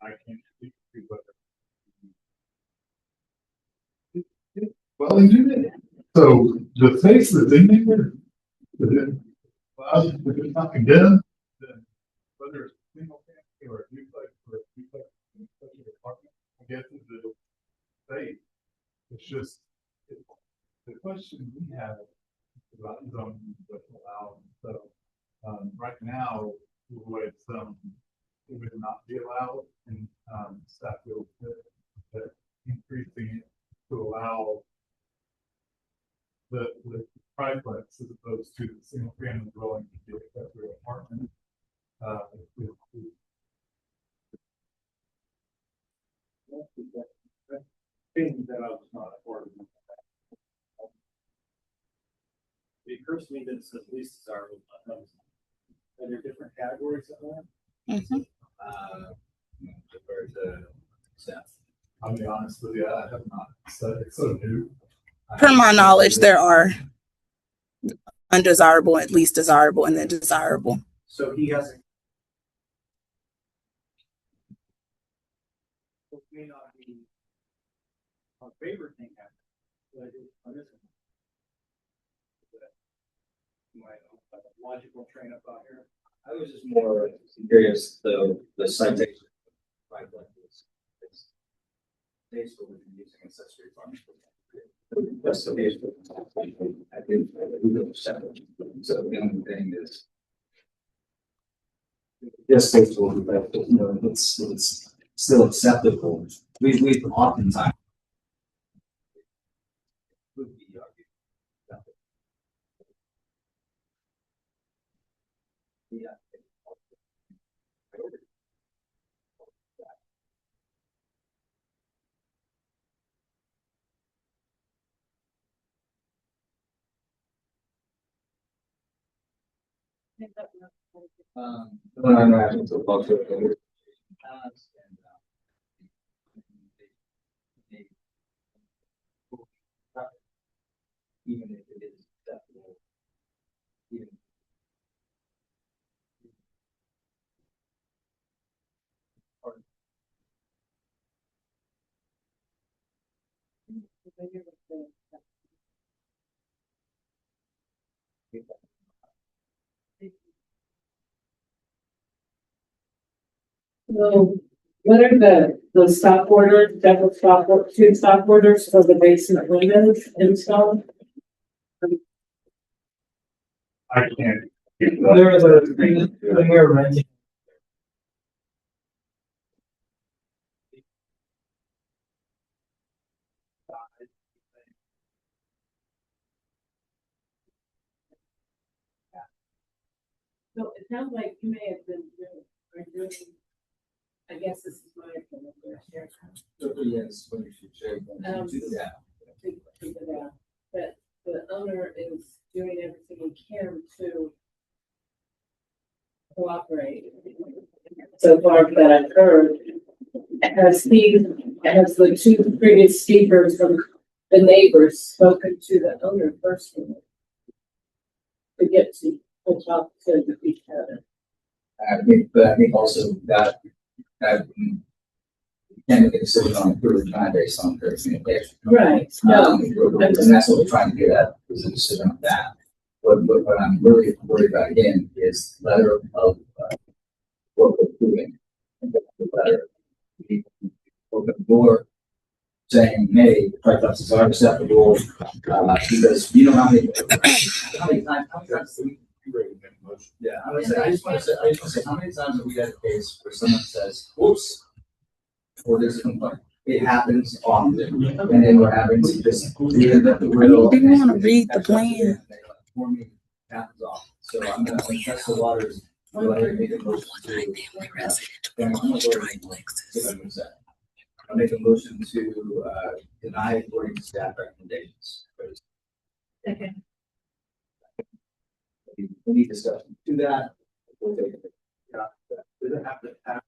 I can't speak to what. Well, so the space that's in there, well, if it's not condemned, then whether it's single family or a duplex or a duplex apartment, I guess is the space. It's just, the question we have about zoning what's allowed. So, right now, the way it's, it would not be allowed, and, staff will, that increasing it to allow the triplex as opposed to the single family dwelling to be accessory apartment. Things that I was not a part of. It occurs to me that it says least desirable. Are there different categories of that? Defer to Seth. I'll be honest with you, I have not said it's so new. Per my knowledge, there are undesirable, at least desirable, and then desirable. So he hasn't. It may not be our favorite thing happening, but it is another thing. Logical train of thought here. I was just more curious, the citation. Right, like this. Dates for using accessory apartment. That's the case. I think we go separate. So the only thing is. Yes, states will be better, you know, it's still acceptable. We've oftentimes. Would be argued. Yeah. When I'm asking to talk to it. Even if it is acceptable, even. So what are the stop orders, double stop, two stop orders for the basement windows installed? I can't. There is a thing here, right? So sounds like you may have been doing, I guess this is my opinion. Yes, when you should share. Yeah. Figure it out. But the owner is doing everything he can to cooperate. So far that I've heard, has the two previous speakers from the neighbors spoken to the owner personally to get to talk to each other? But I think also that we can't make a decision on improved time based on their communication. Right. No. And that's what we're trying to get at, is a decision on that. What I'm really worried about again is letter of what we're approving. The letter, we open the door saying, hey, triplex are acceptable, because you know how many times yeah, I just want to say, how many times have we had a case where someone says, whoops, or there's a complaint? It happens often, and then what happens is just, we end up the widow. Do you want to read the plan? Happens often, so I'm gonna test the waters. Go ahead and make a motion to. I'll make a motion to, deny according to staff recommendations. Second. Any discussion to that? We'll take it. Yeah, does it have to have?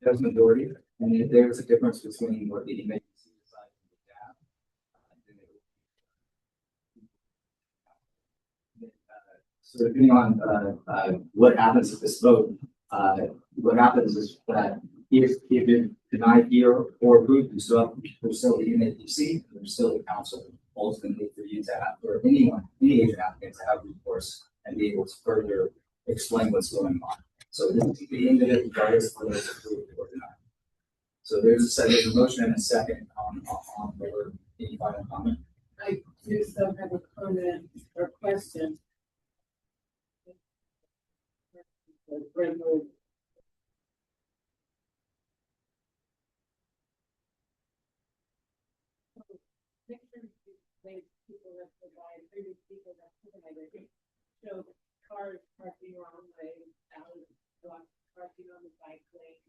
There's majority, and if there is a difference between what the emergency decides to staff. So depending on what happens at this vote, what happens is that if it denied here or approved, there's still the NAPC, there's still the council ultimately for you to have, or anyone, any agent applicant to have recourse and be able to further explain what's going on. So this is the end of it, regardless of whether it's approved or denied. So there's a motion and a second on whether any final comment. I do still have a comment or question. Show cars parking wrong way, parking on the bike lane.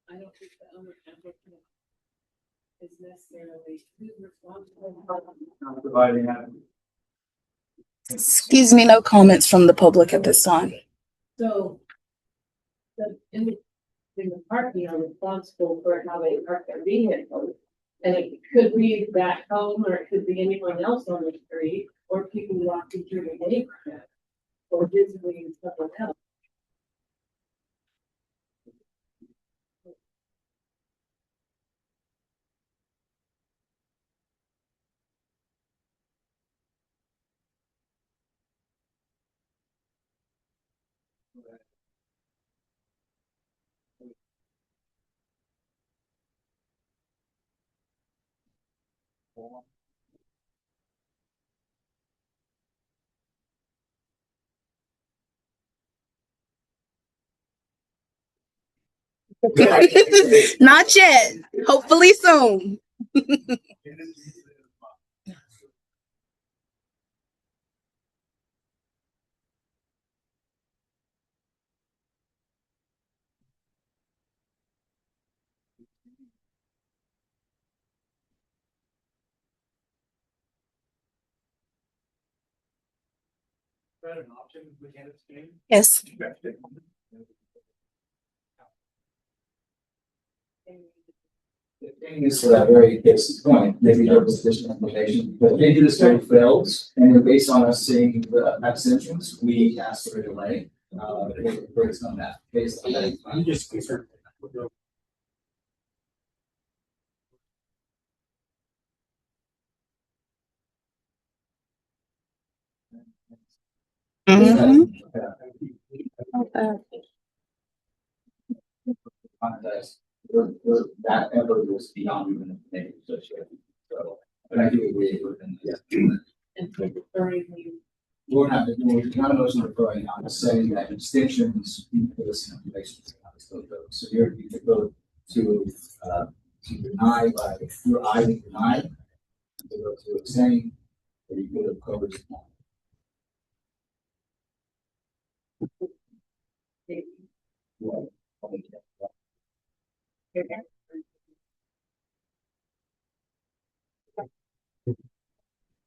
I don't think the owner applicant is necessarily who's responsible. Providing that. Excuse me, no comments from the public at this time. So in the parking are responsible for how they park their vehicles. And it could be back home, or it could be anyone else on the street, or people walking through the neighborhood, or visiting someone else. Not yet. Hopefully soon. Is that an option with candidates game? Yes. The thing is, to that very basic point, maybe there was additional information, but maybe the study fails, and based on us seeing the abstentions, we asked for a delay. Based on that, based on that. You just concerned. Context, that effort was beyond even the name association. So, but I do agree with them. And referring you. We're not a motion referring, I'm just saying that extensions for this information. So you could go to deny by, you're either denied, to go to abstain, or you could have covered.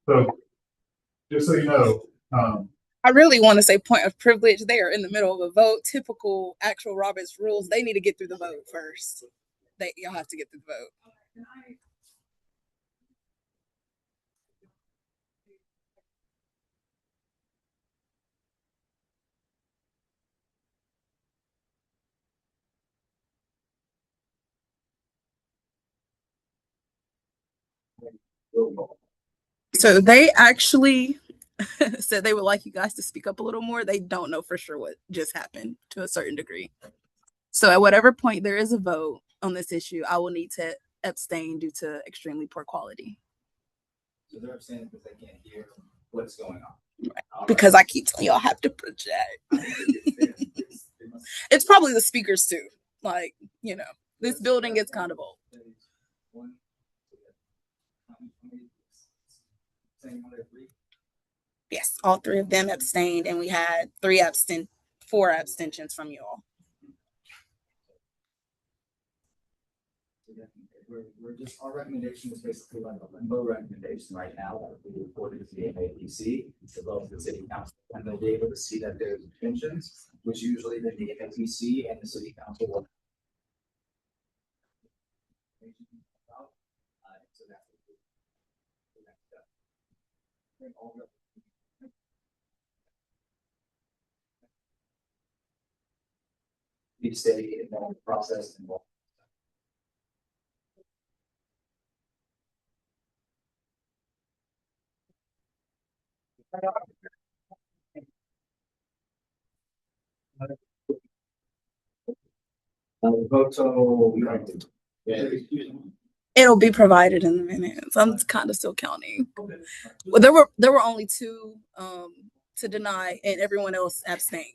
So, just so you know, I really want to say point of privilege. They are in the middle of a vote. Typical actual Robert's rules. They need to get through the vote first. Y'all have to get through the vote. So they actually said they would like you guys to speak up a little more. They don't know for sure what just happened to a certain degree. So at whatever point there is a vote on this issue, I will need to abstain due to extremely poor quality. So they're abstaining because they can't hear what's going on. Right. Because I keep telling y'all I have to project. It's probably the speakers too. Like, you know, this building gets kind of old. Yes, all three of them abstained, and we had four abstentions from you all. We're just, our recommendation is basically like a limbo recommendation right now that will be reported to the MAPC, as well as the city council, and they'll be able to see that there's intentions, which usually then the MAPC and the city council will. So that's the next step. Need to stay involved in the process and involved. It'll be provided in the minutes. I'm kind of still counting. Well, there were only two to deny, and everyone else abstained.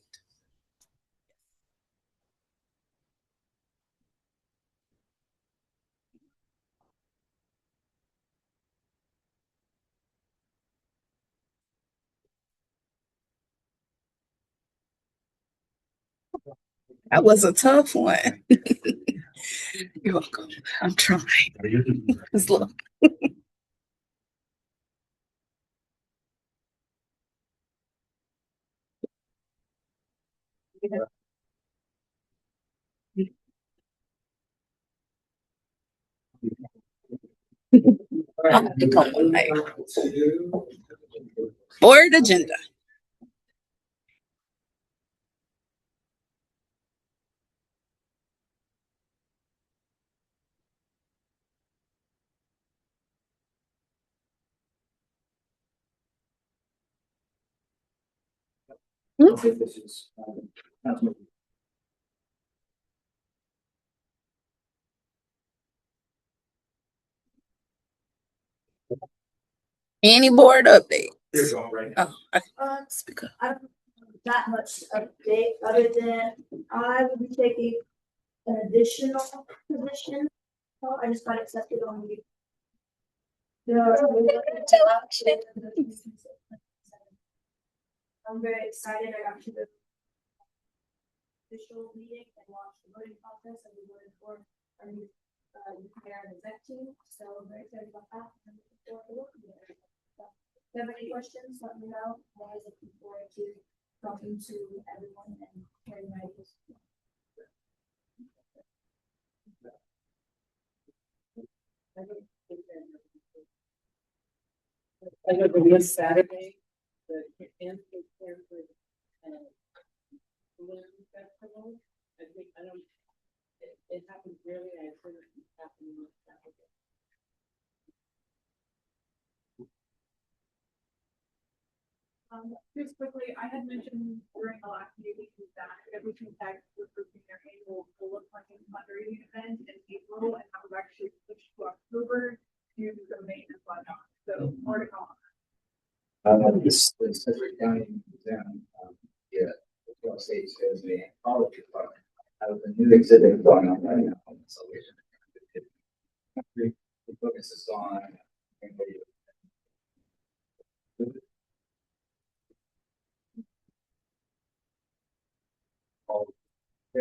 That was a tough one. You're welcome. I'm trying. Just look. Board agenda. Any board update? Oh, okay. I don't have that much update other than I will be taking an additional position. Oh, I just got accepted on the. I'm very excited. I got to the official meeting and watch the voting process and we voted for our new hire an exec team. So I'm very excited about that. I'm looking forward to working with everyone. So, if you have any questions, let me know. I'm always looking forward to talking to everyone and hearing ideas. I know this Saturday, the Anthony Campbell balloon festival. I think it happens rarely. I heard it happening on Saturday. Just quickly, I had mentioned during the last meeting that everything tax was approving their annual bullet funding fundraising event in April, and that was actually pushed to October due to the maintenance whatnot. So more to come. This Sedgwick County Museum, yeah, the state has a anthology department. I have a new exhibit going on right now. So it focuses on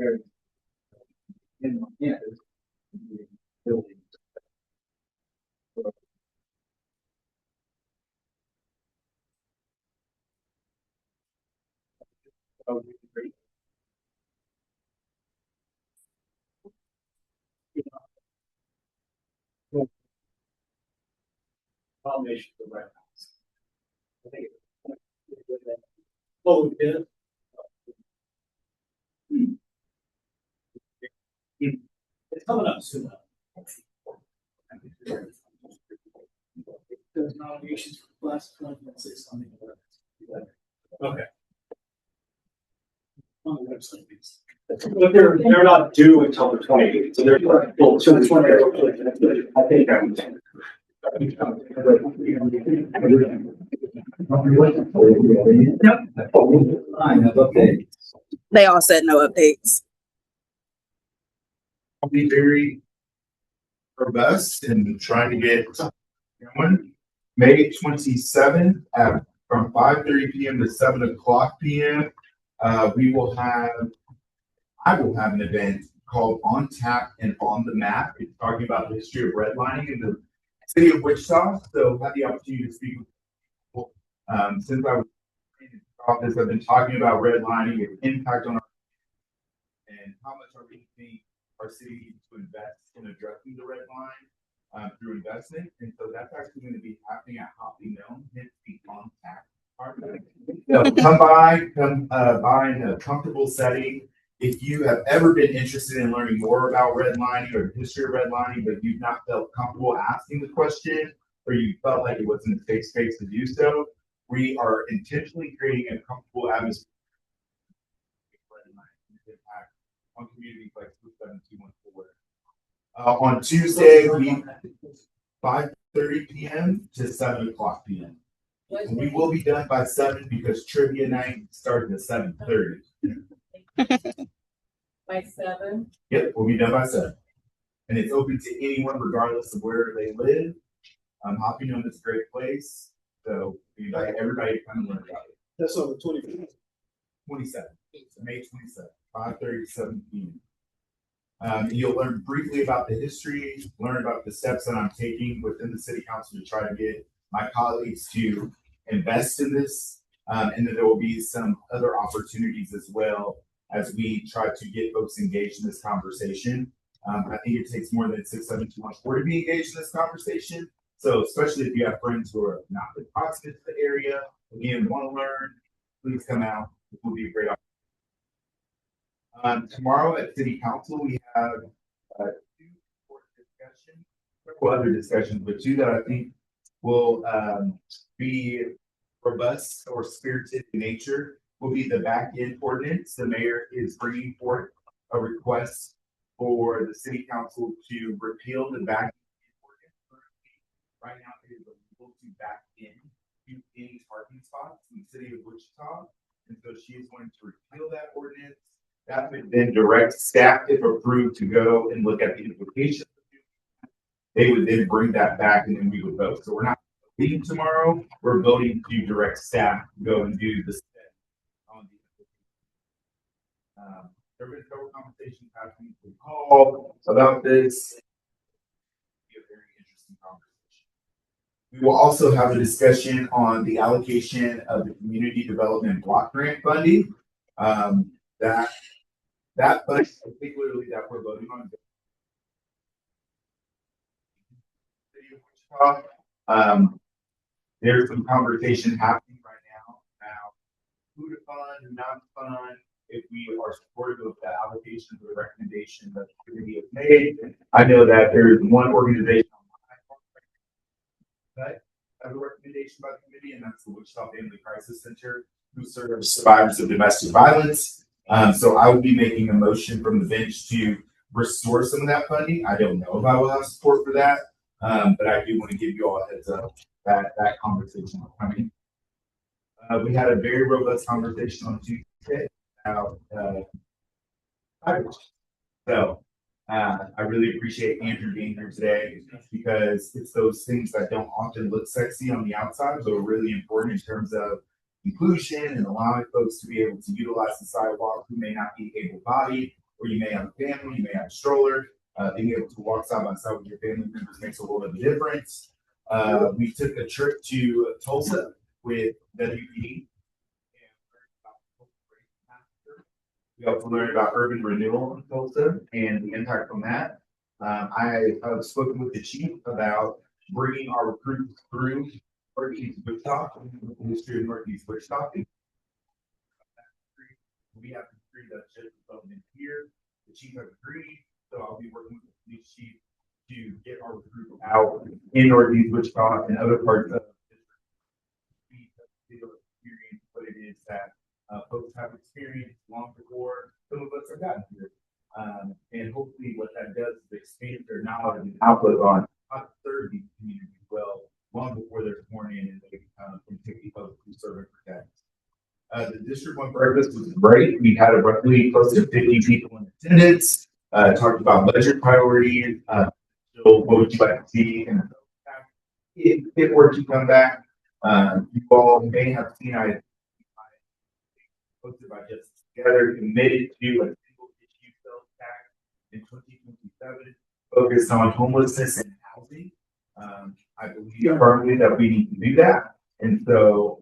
there. In, yeah. Building. Combination of the right house. I think oh, yeah. It's coming up soon. Those nominations for last 2026 on the. Okay. On the website, please. But they're not due until the 28th, so they're, well, so the 28th, I think I'm. They all said no updates. I'll be very robust in trying to get going. May 27th at from 5:30 p.m. to 7 o'clock p.m. I will have an event called On Tap and On the Map. It's talking about the history of redlining in the city of Wichita. So had the opportunity to speak with people. Since I was in office, I've been talking about redlining, its impact on our and how much are we think our city needs to invest in addressing the red line through investment. And so that's actually going to be happening at Hoppy Mill, hence the On Tap. Come by in a comfortable setting. If you have ever been interested in learning more about redlining or the history of redlining, but you've not felt comfortable asking the question, or you felt like it wasn't a safe space to do so, we are intentionally creating a comfortable atmosphere on communities like 7214. On Tuesday, 5:30 p.m. to 7 o'clock p.m. And we will be done by 7 because trivia night starts at 7:30. By 7? Yep, we'll be done by 7. And it's open to anyone regardless of where they live. Hoppy Mill is a great place. So we invite everybody to come and learn about it. That's on the 25th. 27. May 27th, 5:30 to 7 p.m. You'll learn briefly about the history, learn about the steps that I'm taking within the city council to try to get my colleagues to invest in this. And then there will be some other opportunities as well as we try to get folks engaged in this conversation. I think it takes more than 67214 to be engaged in this conversation. So especially if you have friends who are not proximate to the area, again, want to learn, please come out. It will be a great opportunity. Tomorrow at City Council, we have two important discussions, several other discussions, but two that I think will be robust or spirited in nature. Will be the back end ordinance. The mayor is bringing forth a request for the City Council to repeal the back end ordinance. Right now, it is illegal to back in to any parking spots in the city of Wichita. And so she is going to repeal that ordinance. That would then direct staff, if approved, to go and look at the implications. They would then bring that back and then we would vote. So we're not voting tomorrow. We're voting to direct staff to go and do the step on the implications. There have been several conversations happening with Paul about this. Be a very interesting conversation. We will also have a discussion on the allocation of the community development block grant funding. That budget, particularly that we're voting on. There's some conversation happening right now about who to fund, who not to fund, if we are supportive of the allocation of the recommendation that the committee has made. I know that there is one organization that has a recommendation by the committee, and that's the Wichita Family Crisis Center, who serves survivors of domestic violence. So I will be making a motion from the bench to restore some of that funding. I don't know if I will have support for that, but I do want to give you all a heads up that that conversation is coming. We had a very robust conversation on Tuesday about so I really appreciate Andrew being here today because it's those things that don't often look sexy on the outside, but are really important in terms of inclusion and allowing folks to be able to utilize the sidewalk who may not be able-bodied or you may have a family, you may have a stroller. Being able to walk side by side with your family members makes a world of a difference. We took a trip to Tulsa with WPD. We also learned about urban renewal in Tulsa and the impact from that. I have spoken with the chief about bringing our recruits through Northeast Wichita, the history of Northeast Wichita. We have a degree that's just development here. The chief has agreed, so I'll be working with the police chief to get our recruits out in Northeast Wichita and other parts of the district. Experience what it is that folks have experienced long before some of us have gotten here. And hopefully what that does is expand their knowledge and outlook on how to serve these communities well, long before they're sworn in and they can take the oath to serve and protect. The District 1 breakfast was great. We had roughly close to 50 people in attendance, talked about budget priorities, what would you like to see, and if it were to come back, you all may have seen I posted by Justice Together, committed to a single issue sales tax in 2027, focused on homelessness and housing. I believe firmly that we need to do that. And so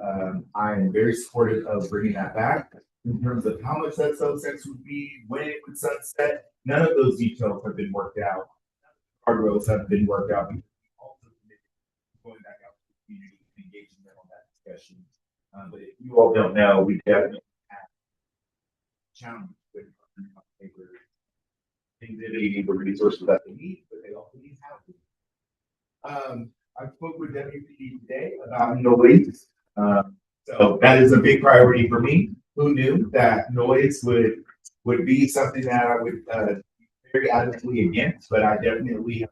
I am very supportive of bringing that back. In terms of how much that sales tax would be, when it would sunset, none of those details have been worked out. Guardrails haven't been worked out. We also committed to going back out to the community and engaging them on that discussion. But if you all don't know, we definitely have challenges with paper things that they need, the resources that they need, but they also need housing. I spoke with WPD today about noise. So that is a big priority for me. Who knew that noise would be something that I would be very adamantly against, but I definitely have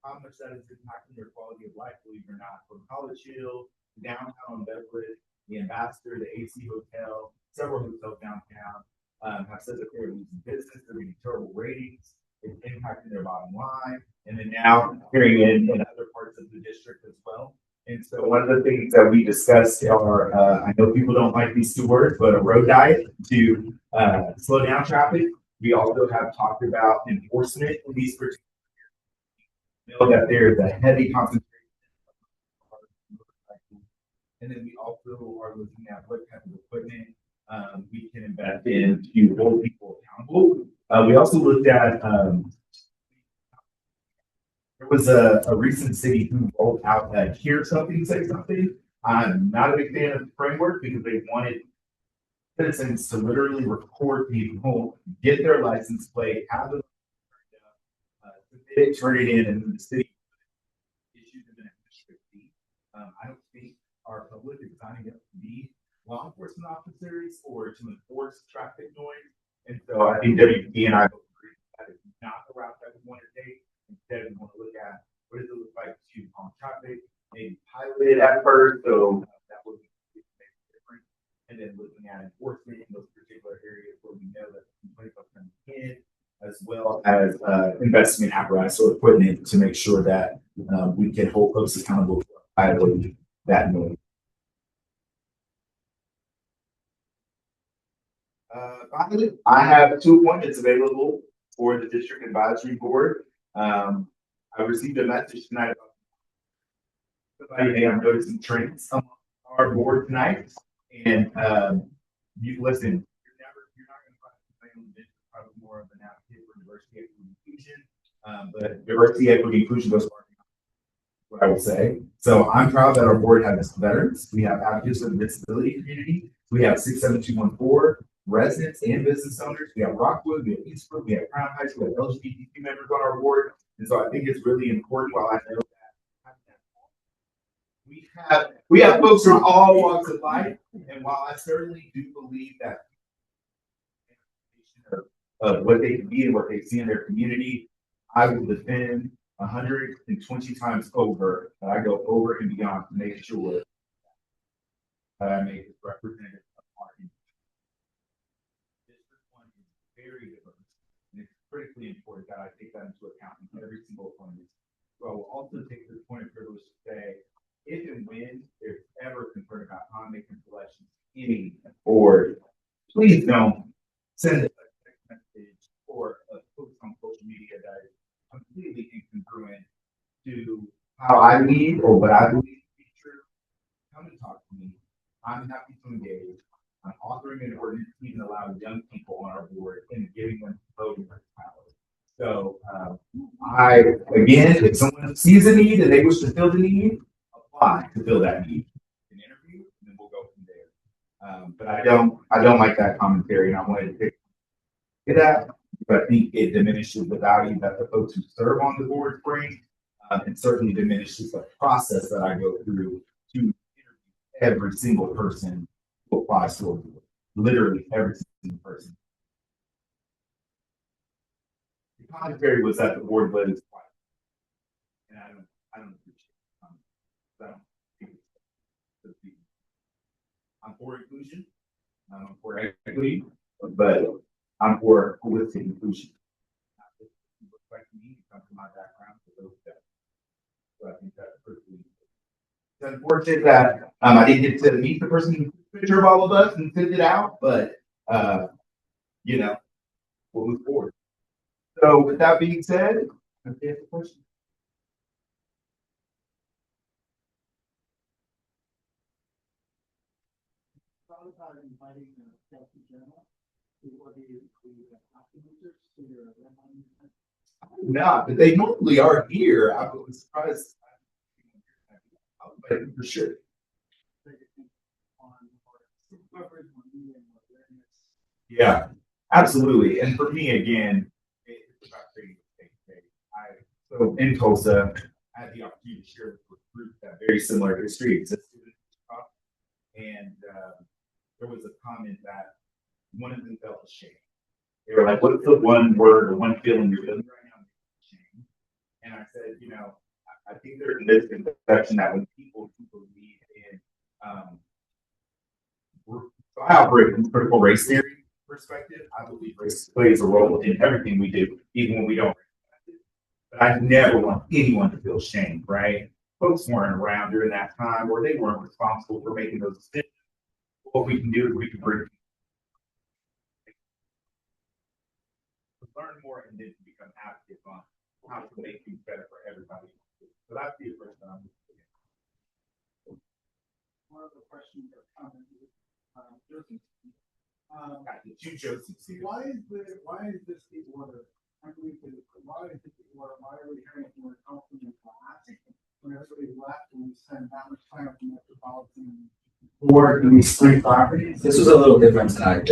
how much that is impacting their quality of life, believe it or not, from College Hill, downtown Beverly, the Ambassador, the AC Hotel, several hotels downtown have said that they're losing business, they're getting terrible ratings, it's impacting their bottom line, and then now hearing it in other parts of the district as well. And so one of the things that we discussed are, I know people don't like these two words, but a road diet to slow down traffic. We also have talked about enforcement in these particular areas. Know that there's a heavy concentration. And then we also are looking at what type of equipment we can invest in to hold people accountable. We also looked at there was a recent city who rolled out that hear something, say something. I'm not a big fan of the framework because they wanted citizens to literally record people, get their license plate, have them turn it in, and the city issued an administrative fee. I don't think our public is signing up to be law enforcement officers or to enforce traffic noise. And so I think WPD and I both agree that is not the route that we want to take. Instead, we want to look at what does it look like to calm traffic, maybe pilot it at first, so that would make a difference. And then looking at enforcement in those particular areas where we know that complaints are coming in, as well as investing in apparatus or equipment to make sure that we can hold folks accountable for violating that noise. Finally, I have 2 appointments available for the district advisory board. I received a message tonight about somebody may have noticed some trends on our board tonight. And you listen, you're not going to find something on the district, probably more of an advocate for diversity, equity, inclusion. But diversity, equity, inclusion goes far beyond what I would say. So I'm proud that our board has veterans. We have advocates of the disability community. We have 67214 residents and business owners. We have Rockwood, we have Eastbrook, we have Crown Heights, we have LGBTQ members on our board. And so I think it's really important. While I know that we have folks from all walks of life, and while I certainly do believe that what they can be and what they see in their community, I will defend 120 times over that I go over and beyond to make sure that I make this representative of our community. District 1 is very diverse, and it's critically important that I take that into account in every single appointment. So I will also take this point of privilege to say, if and when there's ever concern about how I'm making selections in any board, please don't send a text message or a post on social media that is completely incongruent to how I lead or what I believe to be true, come and talk to me. I'm happy to engage. I'm authoring an ordinance to even allow young people on our board and giving them voting power. So again, if someone sees a need and they wish to fill the need, apply to fill that need. An interview, and then we'll go from there. But I don't like that commentary, and I wanted to pick it up, but I think it diminishes the value that the folks who serve on the board bring, and certainly diminishes the process that I go through to interview every single person who applies to a board. Literally every single person. The commentary was that the board led is quiet, and I don't appreciate it. I don't think it's I'm for inclusion. I'm for equity, but I'm for holistic inclusion. Not just look like me, come from my background, for those that. So I think that's perfectly. It's unfortunate that I didn't get to meet the person who took a picture of all of us and sent it out, but you know, we'll move forward. So with that being said, let's answer the question. About inviting the general to not, but they normally are here. I was surprised. For sure. Yeah, absolutely. And for me, again, it's about creating a safe space. So in Tulsa, I had the opportunity to share with a group that very similar history existed. And there was a comment that one of them felt ashamed. They were like, what's the one word or one feeling you're feeling right now? Shame. And I said, you know, I think there's a misconception that when people who believe in, so I operate from critical race theory perspective. I believe race plays a role in everything we do, even when we don't recognize it. But I never want anyone to feel shame, right? Folks weren't around during that time, or they weren't responsible for making those decisions. What we can do is we can bring learn more and then to become active on how to make things better for everybody. So that's the approach that I'm looking at. One of the questions or comments is Joseph. The two Josephs here. Why is this the order? Why is it the order? Why are we hearing from the councilman when everybody left and we spend that much time on the metropolitan board and these three properties? This was a little different tonight.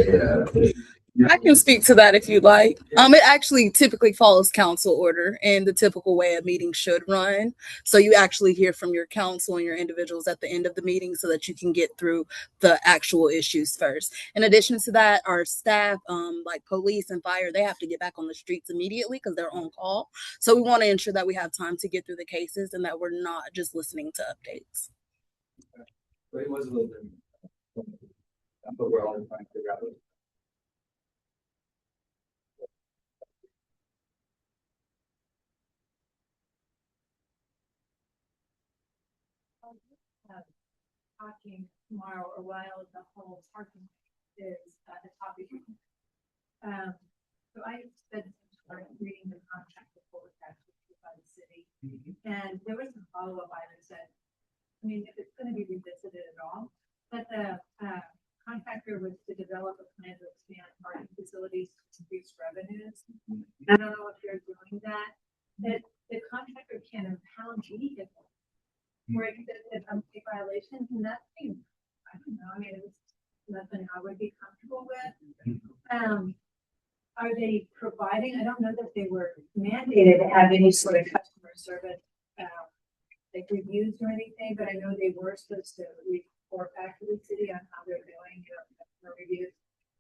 I can speak to that if you'd like. It actually typically follows council order and the typical way a meeting should run. So you actually hear from your council and your individuals at the end of the meeting so that you can get through the actual issues first. In addition to that, our staff, like police and fire, they have to get back on the streets immediately because they're on call. So we want to ensure that we have time to get through the cases and that we're not just listening to updates. But it was a little bit. But we're all trying to figure out. Talking tomorrow or while the whole parking is the topic. So I spent some time reading the contract before it was actually by the city. And there was some follow-up items that, I mean, if it's going to be revisited at all, but the contractor was to develop a plan to expand parking facilities to increase revenues. I don't know if you're doing that, that the contractor can impound vehicles where it existed unsafe violations, and that seems, I don't know, I mean, it was nothing I would be comfortable with. Are they providing, I don't know that they were mandated to have any sort of customer service, like reviews or anything, but I know they were supposed to report back to the city on how they're doing, customer reviews.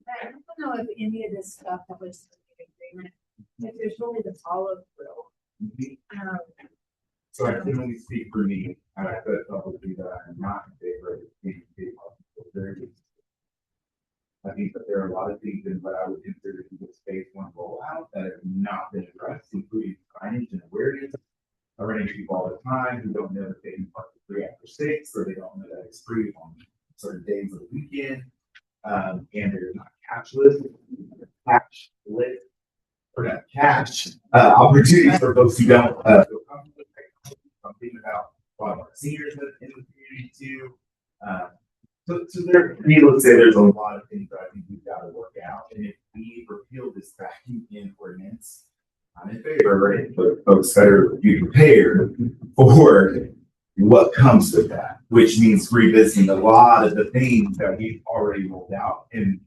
I don't know if any of this stuff that was in agreement, if there's really the follow through. So I can only speak for me, and I said publicly that I am not in favor of being very good. I think that there are a lot of things in what I would consider to be phase one rollout that have not been addressed, including signage and awareness. I run into people all the time who don't know that they can park for 3 after 6, or they don't know that it's free on certain days of the weekend, and they're not cashless. lit or not cash opportunities for folks who don't feel comfortable with technology. I'm thinking about a lot of our seniors in the community too. So there, needless to say, there's a lot of things that I think we've got to work out. And if we repeal this vacuum in ordinance, I'm in favor, right? But folks better be prepared for what comes with that, which means revisiting a lot of the things that we've already rolled out. And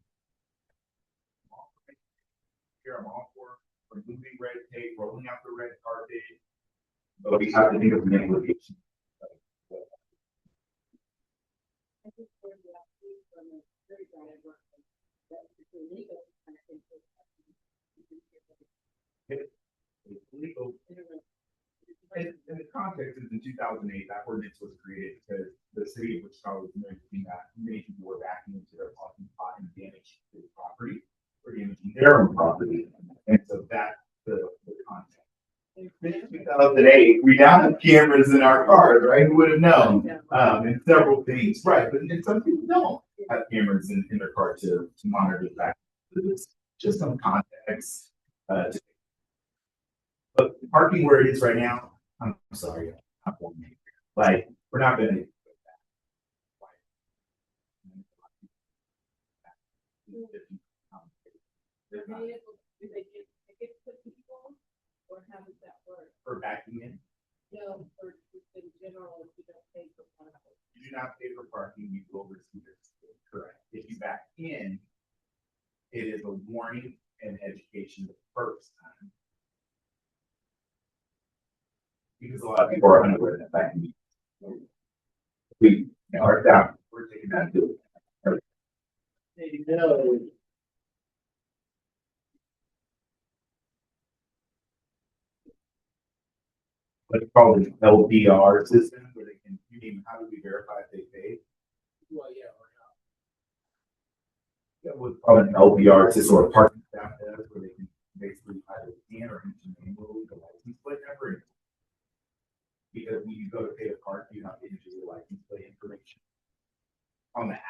here I'm all for removing red tape, rolling out the red carpet, but we have to think of the implications. It's legal. And the context is in 2008, that ordinance was created because the city of Wichita was noticing that many people were backing into their parking spot and damaging their property or damaging their own property. And so that's the context. In 2008, we now have cameras in our cars, right? Who would have known? And several things, right? But then some people don't have cameras in their car to monitor the back. It's just some context. But parking where it is right now, I'm sorry, like we're not going to. For backing in? No, for in general, if you don't pay for parking. You do not pay for parking, you go over scooters. Correct. If you back in, it is a warning and education the first time. Because a lot of people are unaware that backing in. We are down, we're taking that too. No. What's called an LDR system where they can, you mean, how do we verify if they paid? Well, yeah, or That was called an LDR system or a parking staff does where they can basically either scan or enter manually the license plate number. Because when you go to pay the park, you have to enter your license plate information on the app.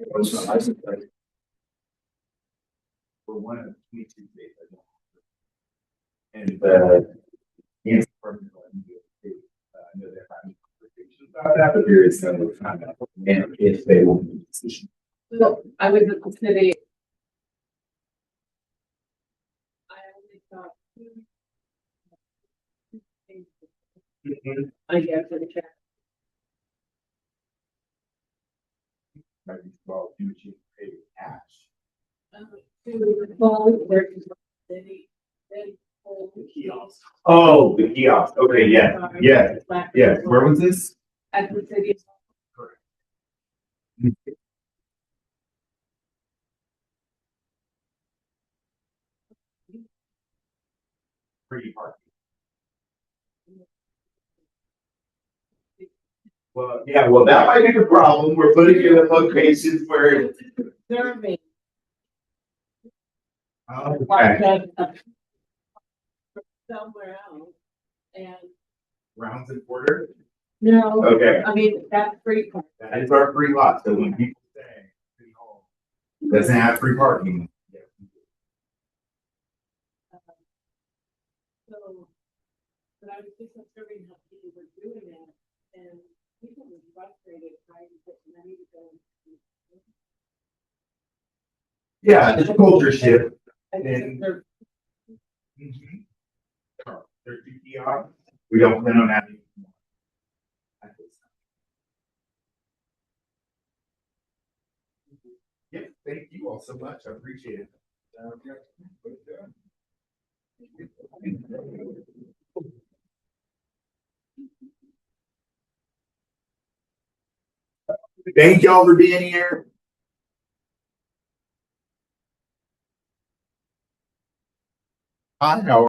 What's the license plate? For one of the 22 states, I don't have it. And the department I know they're having conversations about that, but there is no kind of and if they will make a decision. So I was at the city. I only saw two things. I guess in the chat. Maybe well, do what you pay with cash. To the phone, there's city, then The kiosk. Oh, the kiosk. Okay, yeah, yeah, yeah. Where was this? at the city. Free parking. Well, yeah, well, that might be the problem. We're putting it in locations where. Serving. Okay. Somewhere else, and Rounds and Porter. no. Okay. I mean, that's free parking. That is our free lot. So when people say City Hall doesn't have free parking. So, but I was just observing how people were doing it, and people were frustrated trying to get money to go. Yeah, it's a culture shift. And And they're there's DPR. We don't plan on having. Yep, thank you all so much. I appreciate it. Thank y'all for being here. Hi, how